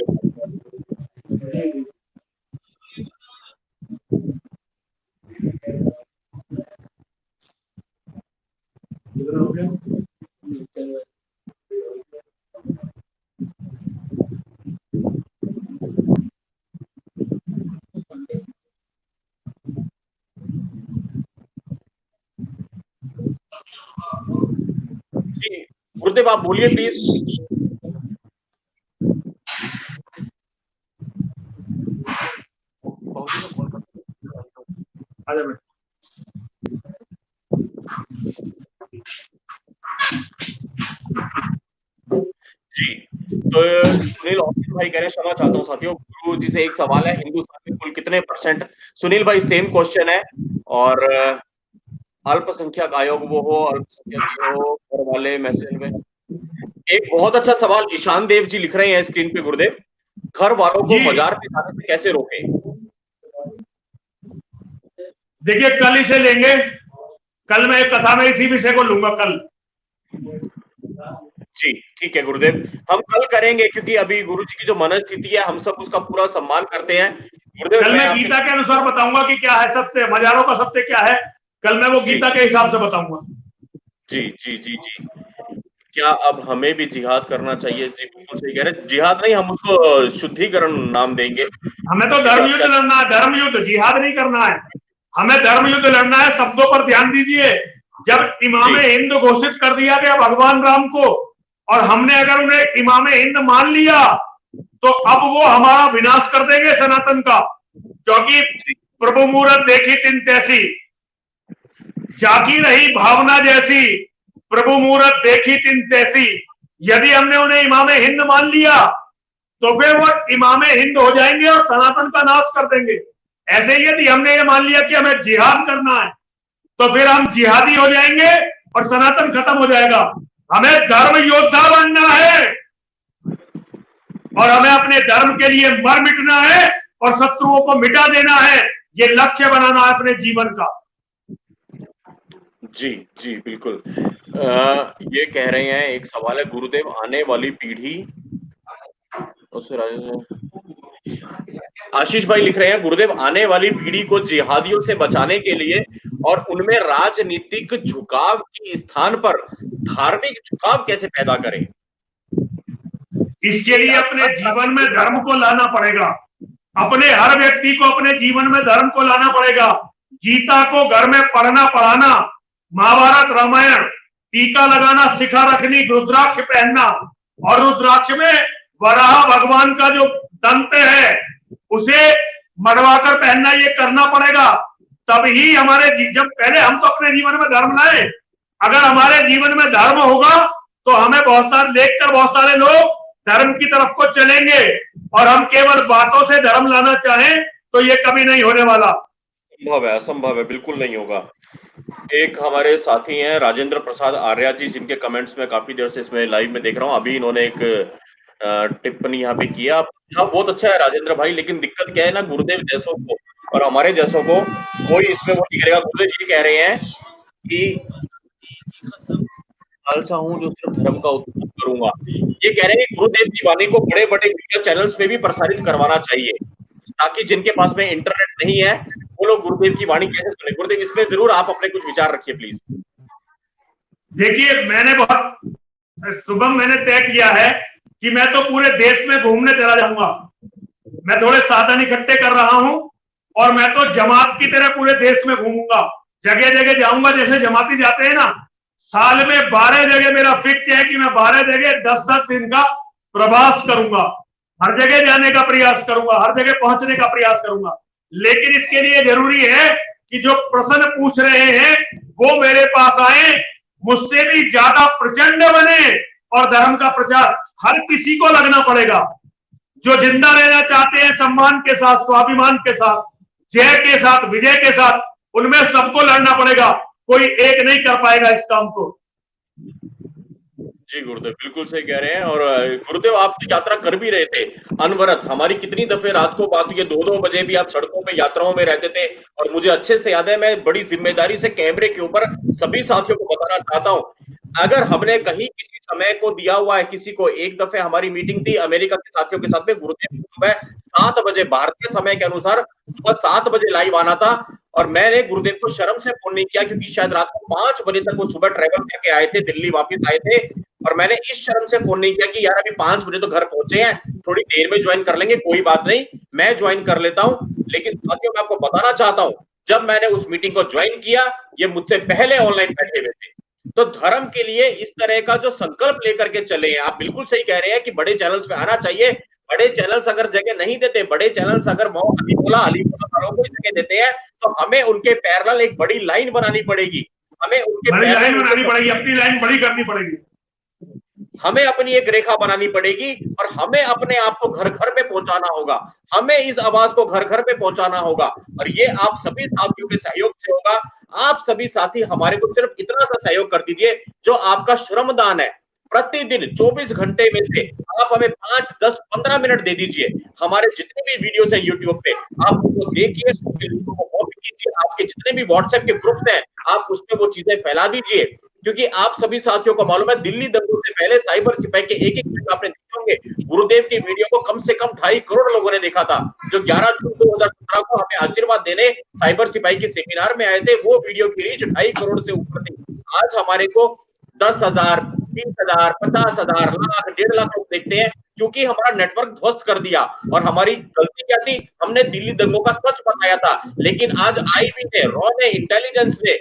जी गुरुदेव आप बोलिए प्लीज। जी तो सुनील भाई कह रहे हैं, क्षमा चाहता हूँ साथियों, गुरु जी से एक सवाल है, हिंदुस्तान में कुल कितने %? सुनील भाई सेम क्वेश्चन है, और अल्पसंख्यक आयोग वो हो, अल्पसंख्यक हो, घर वाले मैसेज में। एक बहुत अच्छा सवाल ईशान देव जी लिख रहे हैं स्क्रीन पे, गुरुदेव, घर वालों को मजार पे जाने से कैसे रोके? देखिए कल इसे लेंगे, कल मैं एक कथा में इसी विषय को लूंगा कल। जी ठीक है गुरुदेव, हम कल करेंगे, क्योंकि अभी गुरु जी की जो मनस्थिति है हम सब उसका पूरा सम्मान करते हैं। गुरुदेव कल मैं गीता के अनुसार बताऊंगा कि क्या है सत्य, मजारों का सत्य क्या है, कल मैं वो गीता के हिसाब से बताऊंगा। जी जी जी जी क्या अब हमें भी जिहाद करना चाहिए? जी बिल्कुल सही कह रहे हैं, जिहाद नहीं, हम उसको शुद्धिकरण नाम देंगे। हमें तो धर्म युद्ध लड़ना है, धर्म युद्ध, जिहाद नहीं करना है, हमें धर्म युद्ध लड़ना है। शब्दों पर ध्यान दीजिए, जब इमाम हिंद घोषित कर दिया गया भगवान राम को, और हमने अगर उन्हें इमाम हिंद मान लिया, तो अब वो हमारा विनाश कर देंगे सनातन का, क्योंकि प्रभु मूरत देखी तिन तैसी, जागी रही भावना जैसी, प्रभु मूरत देखी तिन तैसी। यदि हमने उन्हें इमाम हिंद मान लिया तो फिर वो इमाम हिंद हो जाएंगे और सनातन का नाश कर देंगे। ऐसे ही यदि हमने ये मान लिया कि हमें जिहाद करना है, तो फिर हम जिहादी हो जाएंगे और सनातन खत्म हो जाएगा। हमें धर्म योद्धा बनना है, और हमें अपने धर्म के लिए मर मिटना है और शत्रुओं को मिटा देना है। ये लक्ष्य बनाना है अपने जीवन का। जी जी बिल्कुल। ये कह रहे हैं, एक सवाल है गुरुदेव, आने वाली पीढ़ी, आशीष भाई लिख रहे हैं, गुरुदेव आने वाली पीढ़ी को जिहादियों से बचाने के लिए और उनमें राजनीतिक झुकाव के स्थान पर धार्मिक झुकाव कैसे पैदा करें? इसके लिए अपने जीवन में धर्म को लाना पड़ेगा। अपने हर व्यक्ति को अपने जीवन में धर्म को लाना पड़ेगा। गीता को घर में पढ़ना पढ़ाना, महाभारत रामायण, टीका लगाना, शिखा रखनी, रुद्राक्ष पहनना, और रुद्राक्ष में वराह भगवान का जो दंत है उसे मरवाकर पहनना, ये करना पड़ेगा। तभी हमारे जब पहले हम तो अपने जीवन में धर्म लाए, अगर हमारे जीवन में धर्म होगा तो हमें बहुत सारे देखकर बहुत सारे लोग धर्म की तरफ को चलेंगे, और हम केवल बातों से धर्म लाना चाहें तो ये कभी नहीं होने वाला। संभव है, असंभव है, बिल्कुल नहीं होगा। एक हमारे साथी हैं राजेंद्र प्रसाद आर्या जी, जिनके कमेंट्स में काफी देर से इसमें लाइव में देख रहा हूँ। अभी इन्होंने एक टिप्पणी यहाँ पे किया। हाँ, बहुत अच्छा है राजेंद्र भाई, लेकिन दिक्कत क्या है ना, गुरुदेव जैसों को और हमारे जैसों को कोई इसमें वो नहीं करेगा। गुरुदेव जी कह रहे हैं कि खालसा हूँ जो सिर्फ धर्म का उत्थान करूंगा। ये कह रहे हैं कि गुरुदेव की वाणी को बड़े बड़े मीडिया चैनल्स पे भी प्रसारित करवाना चाहिए, ताकि जिनके पास में इंटरनेट नहीं है वो लोग गुरुदेव की वाणी कैसे सुने। गुरुदेव, इसमें जरूर आप अपने कुछ विचार रखिए प्लीज। देखिए, मैंने बहुत शुभम मैंने तय किया है कि मैं तो पूरे देश में घूमने चला जाऊंगा। मैं थोड़े साधन इकट्ठे कर रहा हूं और मैं तो जमात की तरह पूरे देश में घूमूंगा, जगह जगह जाऊंगा, जैसे जमाती जाते हैं ना। साल में 12 जगह मेरा फिक्स है कि मैं 12 जगह 10-10 दिन का प्रवास करूंगा, हर जगह जाने का प्रयास करूंगा, हर जगह पहुंचने का प्रयास करूंगा। लेकिन इसके लिए जरूरी है कि जो प्रश्न पूछ रहे हैं वो मेरे पास आए, मुझसे भी ज्यादा प्रचंड बने, और धर्म का प्रचार हर किसी को लगना पड़ेगा। जो जिंदा रहना चाहते हैं सम्मान के साथ, स्वाभिमान के साथ, जय के साथ, विजय के साथ, उनमें सबको लड़ना पड़ेगा। कोई एक नहीं कर पाएगा इस काम को। जी गुरुदेव, बिल्कुल सही कह रहे हैं। और गुरुदेव, आप तो यात्रा कर भी रहे थे अनवरत। हमारी कितनी दफे रात को बात हुई है, 2-2 बजे भी आप सड़कों पे यात्राओं में रहते थे। और मुझे अच्छे से याद है, मैं बड़ी जिम्मेदारी से कैमरे के ऊपर सभी साथियों को बताना चाहता हूँ, अगर हमने कहीं किसी समय को दिया हुआ है किसी को, एक दफे हमारी मीटिंग थी अमेरिका के साथियों के साथ में, गुरुदेव सुबह 7 बजे भारतीय समय के अनुसार सुबह 7 बजे लाइव आना था, और मैंने गुरुदेव को शर्म से फोन नहीं किया, क्योंकि शायद रात को 5 बजे तक वो सुबह ट्रेवल करके आए थे, दिल्ली वापस आए थे, और मैंने इस शर्म से फोन नहीं किया कि यार अभी 5 बजे तो घर पहुंचे हैं, थोड़ी देर में ज्वाइन कर लेंगे, कोई बात नहीं, मैं ज्वाइन कर लेता हूं। लेकिन साथियों, मैं आपको बताना चाहता हूं, जब मैंने उस मीटिंग को ज्वाइन किया, ये मुझसे पहले ऑनलाइन बैठे हुए थे। तो धर्म के लिए इस तरह का जो संकल्प लेकर के चले हैं, आप बिल्कुल सही कह रहे हैं कि बड़े चैनल्स पे आना चाहिए। बड़े चैनल्स अगर जगह नहीं देते, बड़े चैनल्स अगर अली बोला को जगह देते हैं, तो हमें उनके पैरेलल एक बड़ी लाइन बनानी पड़ेगी। हमें उनके बड़ी लाइन बनानी पड़ेगी, अपनी लाइन बड़ी करनी पड़ेगी। हमें अपनी एक रेखा बनानी पड़ेगी, और हमें अपने आप को घर घर पे पहुंचाना होगा। हमें इस आवाज को घर घर पे पहुंचाना होगा, और ये आप सभी साथियों के सहयोग से होगा। आप सभी साथी हमारे को सिर्फ इतना सा सहयोग कर दीजिए, जो आपका श्रमदान है, प्रतिदिन 24 घंटे में से आप हमें 5, 10, 15 मिनट दे दीजिए। हमारे जितने भी वीडियोस हैं यूट्यूब पे, आप उनको देखिए, कॉपी कीजिए, आपके जितने भी व्हाट्सएप के ग्रुप्स हैं, आप उसमें वो चीजें फैला दीजिए। क्योंकि आप सभी साथियों को मालूम है, दिल्ली दंगों से पहले साइबर सिपाही के एक वीडियो आपने देखे होंगे। गुरुदेव के वीडियो को कम से कम 2.5 करोड़ लोगों ने देखा था, जो 11 जून 2017 को हमें आशीर्वाद देने साइबर सिपाही के सेमिनार में आए थे। वो वीडियो की रीच 2.5 करोड़ से ऊपर थी। आज हमारे को 10,000, 20,000, 50,000, लाख, 1.5 लाख लोग देखते हैं, क्योंकि हमारा नेटवर्क ध्वस्त कर दिया। और हमारी गलती क्या थी, हमने दिल्ली दंगों का सच बताया था। लेकिन आज आईबी ने, रॉ ने, इंटेलिजेंस ने,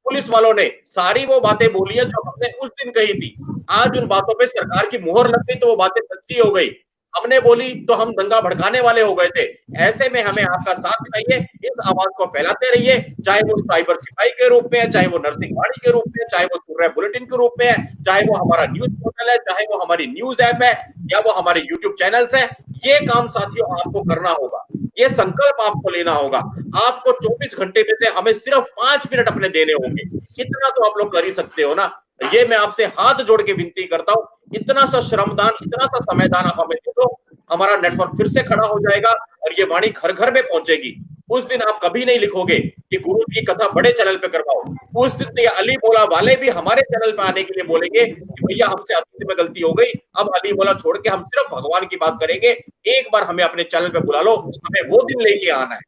पुलिस वालों ने सारी वो बातें बोली है जो हमने उस दिन कही थी। आज उन बातों पे सरकार की मुहर लग गई, तो वो बातें सच्ची हो गई। हमने बोली तो हम दंगा भड़काने वाले हो गए थे। ऐसे में हमें आपका साथ चाहिए, इस आवाज को फैलाते रहिए, चाहे वो साइबर सिपाही के रूप में है, चाहे वो नरसिंह वाणी के रूप में है, चाहे वो सूर्य बुलेटिन के रूप में है, चाहे वो हमारा न्यूज पोर्टल है, चाहे वो हमारी न्यूज ऐप है, या वो हमारे यूट्यूब चैनल्स है। ये काम साथियों आपको करना होगा, ये संकल्प आपको लेना होगा। आपको 24 घंटे में से हमें सिर्फ 5 मिनट अपने देने होंगे। इतना तो आप लोग कर ही सकते हो ना। ये मैं आपसे हाथ जोड़ के विनती करता हूँ, इतना सा श्रमदान, इतना सा समयदान आप हमें दे दो, हमारा नेटवर्क फिर से खड़ा हो जाएगा, और ये वाणी घर घर में पहुंचेगी। उस दिन आप कभी नहीं लिखोगे कि गुरु की कथा बड़े चैनल पे करवाओ। उस दिन तो ये अली मोला वाले भी हमारे चैनल पे आने के लिए बोलेंगे कि भैया हमसे अतीत में गलती हो गई, अब अली मोला छोड़ के हम सिर्फ भगवान की बात करेंगे, एक बार हमें अपने चैनल पे बुला लो, हमें वो दिन लेके आना है।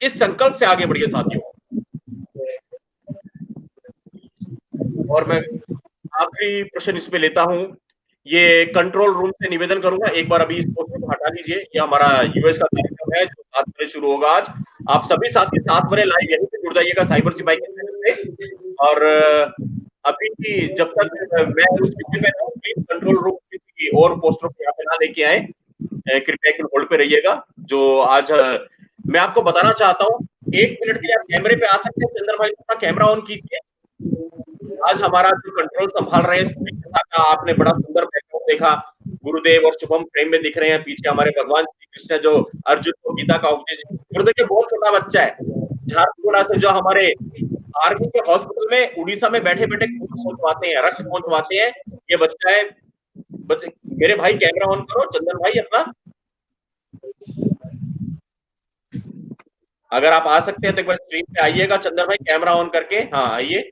इस संकल्प से आगे बढ़िए साथियों। और मैं आखिरी प्रश्न इस पे लेता हूं, ये कंट्रोल रूम से निवेदन करूंगा, एक बार अभी इस पोस्ट को हटा लीजिए। ये हमारा यूएस का कार्यक्रम है जो 7 बजे शुरू होगा आज। आप सभी साथी 7 बजे लाइव यहीं पे जुड़ जाइएगा साइबर सिपाही के चैनल पे। और अभी जब तक मैं उस वीडियो में प्लीज कंट्रोल रूम किसी और पोस्टर को यहाँ पे ना लेके आए। कृपया एक होल्ड पे रहिएगा। जो आज मैं आपको बताना चाहता हूँ, 1 मिनट के लिए आप कैमरे पे आ सकते हैं। चंदन भाई अपना कैमरा ऑन कीजिए। आज हमारा जो कंट्रोल संभाल रहे हैं का आपने बड़ा सुंदर बैकग्राउंड देखा। गुरुदेव और शुभम फ्रेम में दिख रहे हैं, पीछे हमारे भगवान श्री कृष्ण जो अर्जुन को गीता का उपदेश। गुरुदेव बहुत छोटा बच्चा है, झारखंड से जो हमारे आर्मी के हॉस्पिटल में उड़ीसा में बैठे बैठे खून पहुंचवाते हैं, रक्त पहुंचवाते हैं, ये बच्चा है। मेरे भाई कैमरा ऑन करो, चंदन भाई अपना। अगर आप आ सकते हैं तो एक बार स्क्रीन पे आइएगा चंदन भाई, कैमरा ऑन करके। हाँ आइए।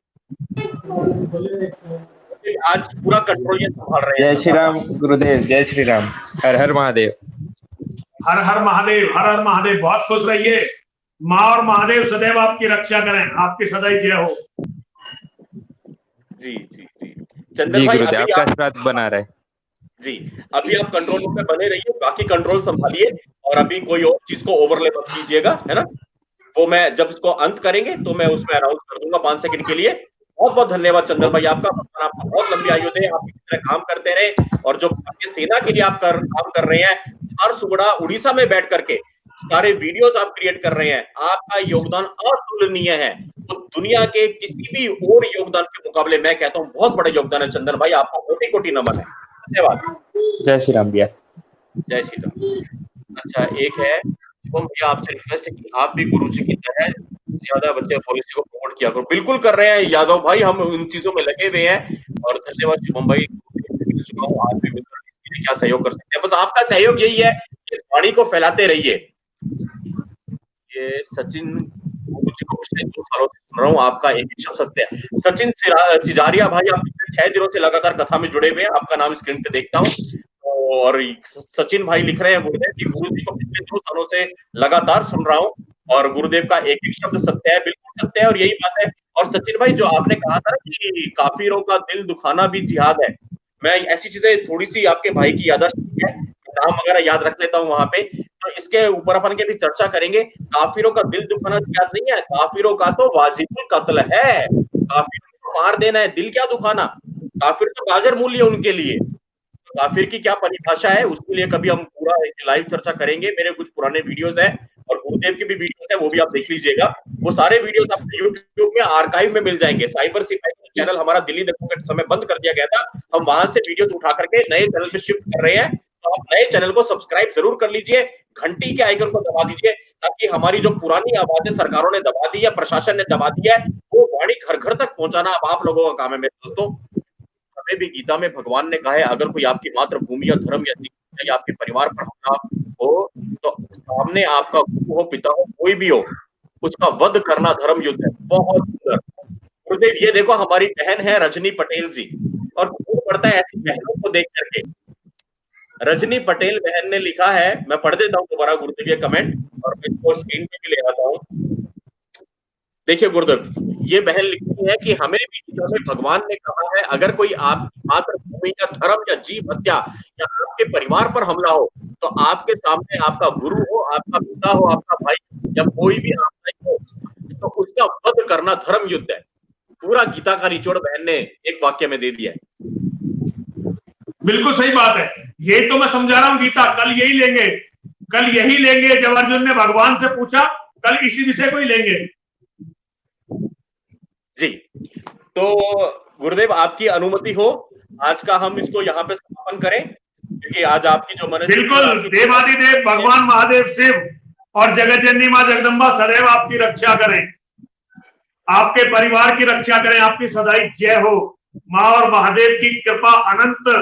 आज पूरा कंट्रोल ये संभाल रहे हैं। जय श्री राम गुरुदेव, जय श्री राम, हर हर महादेव। हर हर महादेव, हर हर महादेव। बहुत खुश रहिए। माँ और महादेव सदैव आपकी रक्षा करें, आपकी सदैव जय हो। जी जी जी चंदन भाई, गुरुदेव आपका आशीर्वाद बना रहे। जी अभी आप कंट्रोल रूम में बने रहिए, बाकी कंट्रोल संभालिए, और अभी कोई और चीज को ओवरले मत कीजिएगा, है ना। वो मैं जब इसको अंत करेंगे तो मैं उसमें अनाउंस कर दूंगा 5 सेकंड के लिए। बहुत बहुत धन्यवाद चंदन भाई आपका, भगवान आपको बहुत लंबी आयु दे, आप इस तरह काम करते रहे। और जो भारतीय सेना के लिए आप काम कर रहे हैं, झारसुगुड़ा उड़ीसा में बैठ करके सारे वीडियोस आप क्रिएट कर रहे हैं, आपका योगदान अतुलनीय है। तो दुनिया के किसी भी और योगदान के मुकाबले मैं कहता हूँ बहुत बड़ा योगदान है चंदन भाई, आपका कोटि कोटि नमन है। धन्यवाद। जय श्री राम भैया। जय श्री राम। अच्छा, एक है शुभम भैया, आपसे रिक्वेस्ट है कि आप भी गुरु जी की तरह ज्यादा बच्चे पॉलिसी को प्रमोट किया करो। बिल्कुल कर रहे हैं यादव भाई, हम उन चीजों में लगे हुए हैं। और धन्यवाद शुभम भाई, मिल चुका हूँ, आप भी मिलकर क्या सहयोग कर सकते हैं। बस आपका सहयोग यही है कि इस वाणी को फैलाते रहिए। ये सचिन गुरु जी को पिछले 2 सालों से सुन रहा हूँ, आपका एक ही शब्द सत्य है। सचिन सिजारिया भाई, आप पिछले 6 दिनों से लगातार कथा में जुड़े हुए हैं, आपका नाम स्क्रीन पे देखता हूँ। और सचिन भाई लिख रहे हैं गुरुदेव की गुरु जी को पिछले 2 सालों से लगातार सुन रहा हूँ, और गुरुदेव का एक एक शब्द सत्य है, बिल्कुल सत्य है, और यही बात है। और सचिन भाई, जो आपने कहा था कि काफिरों का दिल दुखाना भी जिहाद है, मैं ऐसी चीजें थोड़ी सी आपके भाई की याददाश्त है, नाम वगैरह याद रख लेता हूँ वहां पे, तो इसके ऊपर अपन के भी चर्चा करेंगे। काफिरों का दिल दुखाना जिहाद नहीं है, काफिरों का तो वाजिबुल कत्ल है। काफिरों को मार देना है, दिल क्या दुखाना। काफिर तो गाजर मूल्य उनके लिए। काफिर की क्या परिभाषा है, उसके लिए कभी हम पूरा लाइव चर्चा करेंगे। मेरे कुछ पुराने वीडियोस हैं, और गुरुदेव के भी वीडियोस हैं, वो भी आप देख लीजिएगा। वो सारे वीडियोस आपको यूट्यूब में आर्काइव में मिल जाएंगे। साइबर सिपाही चैनल हमारा दिल्ली दंगों के समय बंद कर दिया गया था, हम वहां से वीडियोस उठा करके नए चैनल पे शिफ्ट कर रहे हैं। तो आप नए चैनल को सब्सक्राइब जरूर कर लीजिए, घंटी के आइकन को दबा दीजिए, ताकि हमारी जो पुरानी आवाजें सरकारों ने दबा दी है, प्रशासन ने दबा दी है, वो वाणी घर घर तक पहुंचाना अब आप लोगों का काम है मेरे दोस्तों। हमें भी गीता में भगवान ने कहा है, अगर कोई आपकी मातृभूमि या धर्म या आपके परिवार पर हमला हो, तो सामने आपका गुरु हो, पिता हो, कोई भी हो, उसका वध करना धर्म युद्ध है। बहुत सुंदर गुरुदेव। ये देखो, हमारी बहन है रजनी पटेल जी, और खूब पड़ता है ऐसी बहनों को देख करके। रजनी पटेल बहन ने लिखा है, मैं पढ़ देता हूँ दोबारा गुरुदेव ये कमेंट, और मैं इसको स्क्रीन पे भी ले आता हूँ। देखिए गुरुदेव, ये बहन लिखती है कि हमें भी गीता में भगवान ने कहा है, अगर कोई आपकी मातृभूमि या धर्म या जीव हत्या या आपके परिवार पर हमला हो, तो आपके सामने आपका गुरु हो, आपका पिता हो, आपका भाई या कोई भी आपका हो, तो उसका वध करना धर्म युद्ध है। पूरा गीता का निचोड़ बहन ने एक वाक्य में दे दिया है। बिल्कुल सही बात है, यही तो मैं समझा रहा हूँ। गीता कल यही लेंगे, कल यही लेंगे। जब अर्जुन ने भगवान से पूछा, कल इसी विषय को ही लेंगे। जी, तो गुरुदेव आपकी अनुमति हो, आज का हम इसको यहाँ पे समापन करें, क्योंकि आज आपकी जो मन। बिल्कुल, देवादिदेव भगवान महादेव शिव और जगत जननी माँ जगदम्बा सदैव आपकी रक्षा करें, आपके परिवार की रक्षा करें, आपकी सदैव जय हो। माँ और महादेव की कृपा अनंत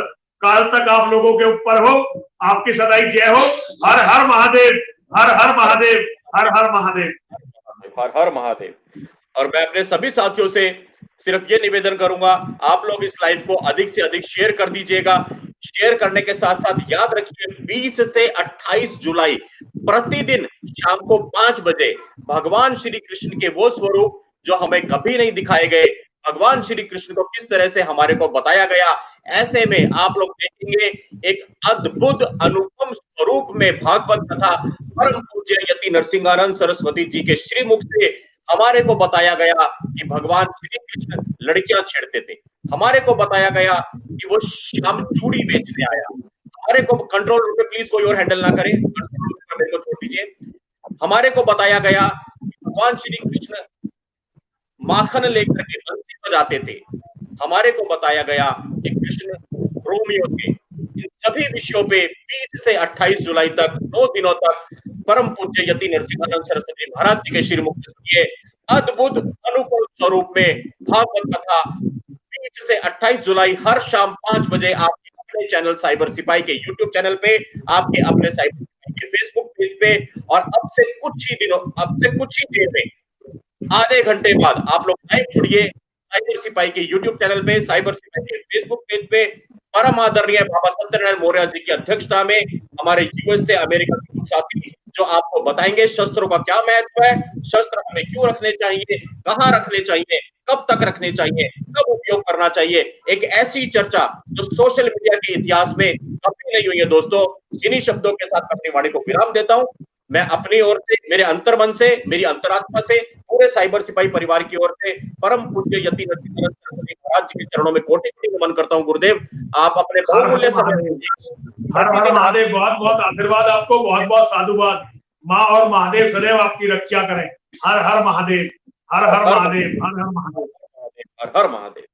काल तक आप लोगों के ऊपर हो, आपकी सदैव जय हो। हर हर महादेव, हर हर महादेव, हर हर महादेव, हर हर महादेव। और मैं अपने सभी साथियों से सिर्फ ये निवेदन करूंगा, आप लोग इस लाइव को अधिक से अधिक शेयर कर दीजिएगा। शेयर करने के साथ साथ याद रखिए, 20 से 28 जुलाई प्रतिदिन शाम को 5 बजे भगवान श्री कृष्ण के वो स्वरूप जो हमें कभी नहीं दिखाए गए, भगवान श्री कृष्ण को किस तरह से हमारे को बताया गया, ऐसे में आप लोग देखेंगे एक अद्भुत अनुपम स्वरूप में भागवत कथा परम पूज्य यति नरसिंहानंद सरस्वती जी के श्रीमुख से हमारे को बताया गया कि भगवान श्री कृष्ण लड़कियां छेड़ते थे। हमारे को बताया गया कि वो शाम चूड़ी बेचने आया। हमारे को कंट्रोल रूम में प्लीज कोई और हैंडल ना करे, कंट्रोल रूम में मेरे को छोड़ दीजिए। हमारे को बताया गया भगवान श्री कृष्ण माखन लेकर के बंसी बजाते थे। हमारे को बताया गया कि कृष्ण रोमियो थे। इन सभी विषयों पे 20 से 28 जुलाई तक 2 दिनों तक परम पूज्य यति नरसिंहानंद सरस्वती महाराज जी के श्रीमुख सुनिए अद्भुत अनुकूल स्वरूप में भागवत कथा 20 से 28 जुलाई हर शाम 5 बजे आपके अपने चैनल साइबर सिपाही के यूट्यूब चैनल पे, आपके अपने साइबर सिपाही के फेसबुक पेज पे, और अब से कुछ ही देर में आधे घंटे बाद आप लोग लाइव जुड़िए साइबर सिपाही के यूट्यूब चैनल पे, साइबर सिपाही के फेसबुक पेज पे। परम आदरणीय बाबा सत्यनारायण मौर्य जी की अध्यक्षता में हमारे यूएस से अमेरिका के कुछ साथी जो आपको बताएंगे शस्त्रों का क्या महत्व है, शस्त्र हमें क्यों रखने चाहिए, कहाँ रखने चाहिए, कब तक रखने चाहिए, कब उपयोग करना चाहिए। एक ऐसी चर्चा जो सोशल मीडिया के इतिहास में कभी नहीं हुई है। दोस्तों, इन्हीं शब्दों के साथ अपनी वाणी को विराम देता हूं। मैं अपनी ओर से, मेरे अंतर्मन से, मेरी अंतरात्मा से, पूरे साइबर सिपाही परिवार की ओर से परम पूज्य यति नरसिंहानंद सरस्वती महाराज जी के चरणों में कोटि-कोटि नमन करता हूं। गुरुदेव, आप अपने बहुमूल्य समय, हर हर महादेव, बहुत बहुत आशीर्वाद आपको, बहुत बहुत साधुवाद। माँ और महादेव सदैव आपकी रक्षा करें। हर हर महादेव, हर हर महादेव, हर हर महादेव, हर हर महादेव।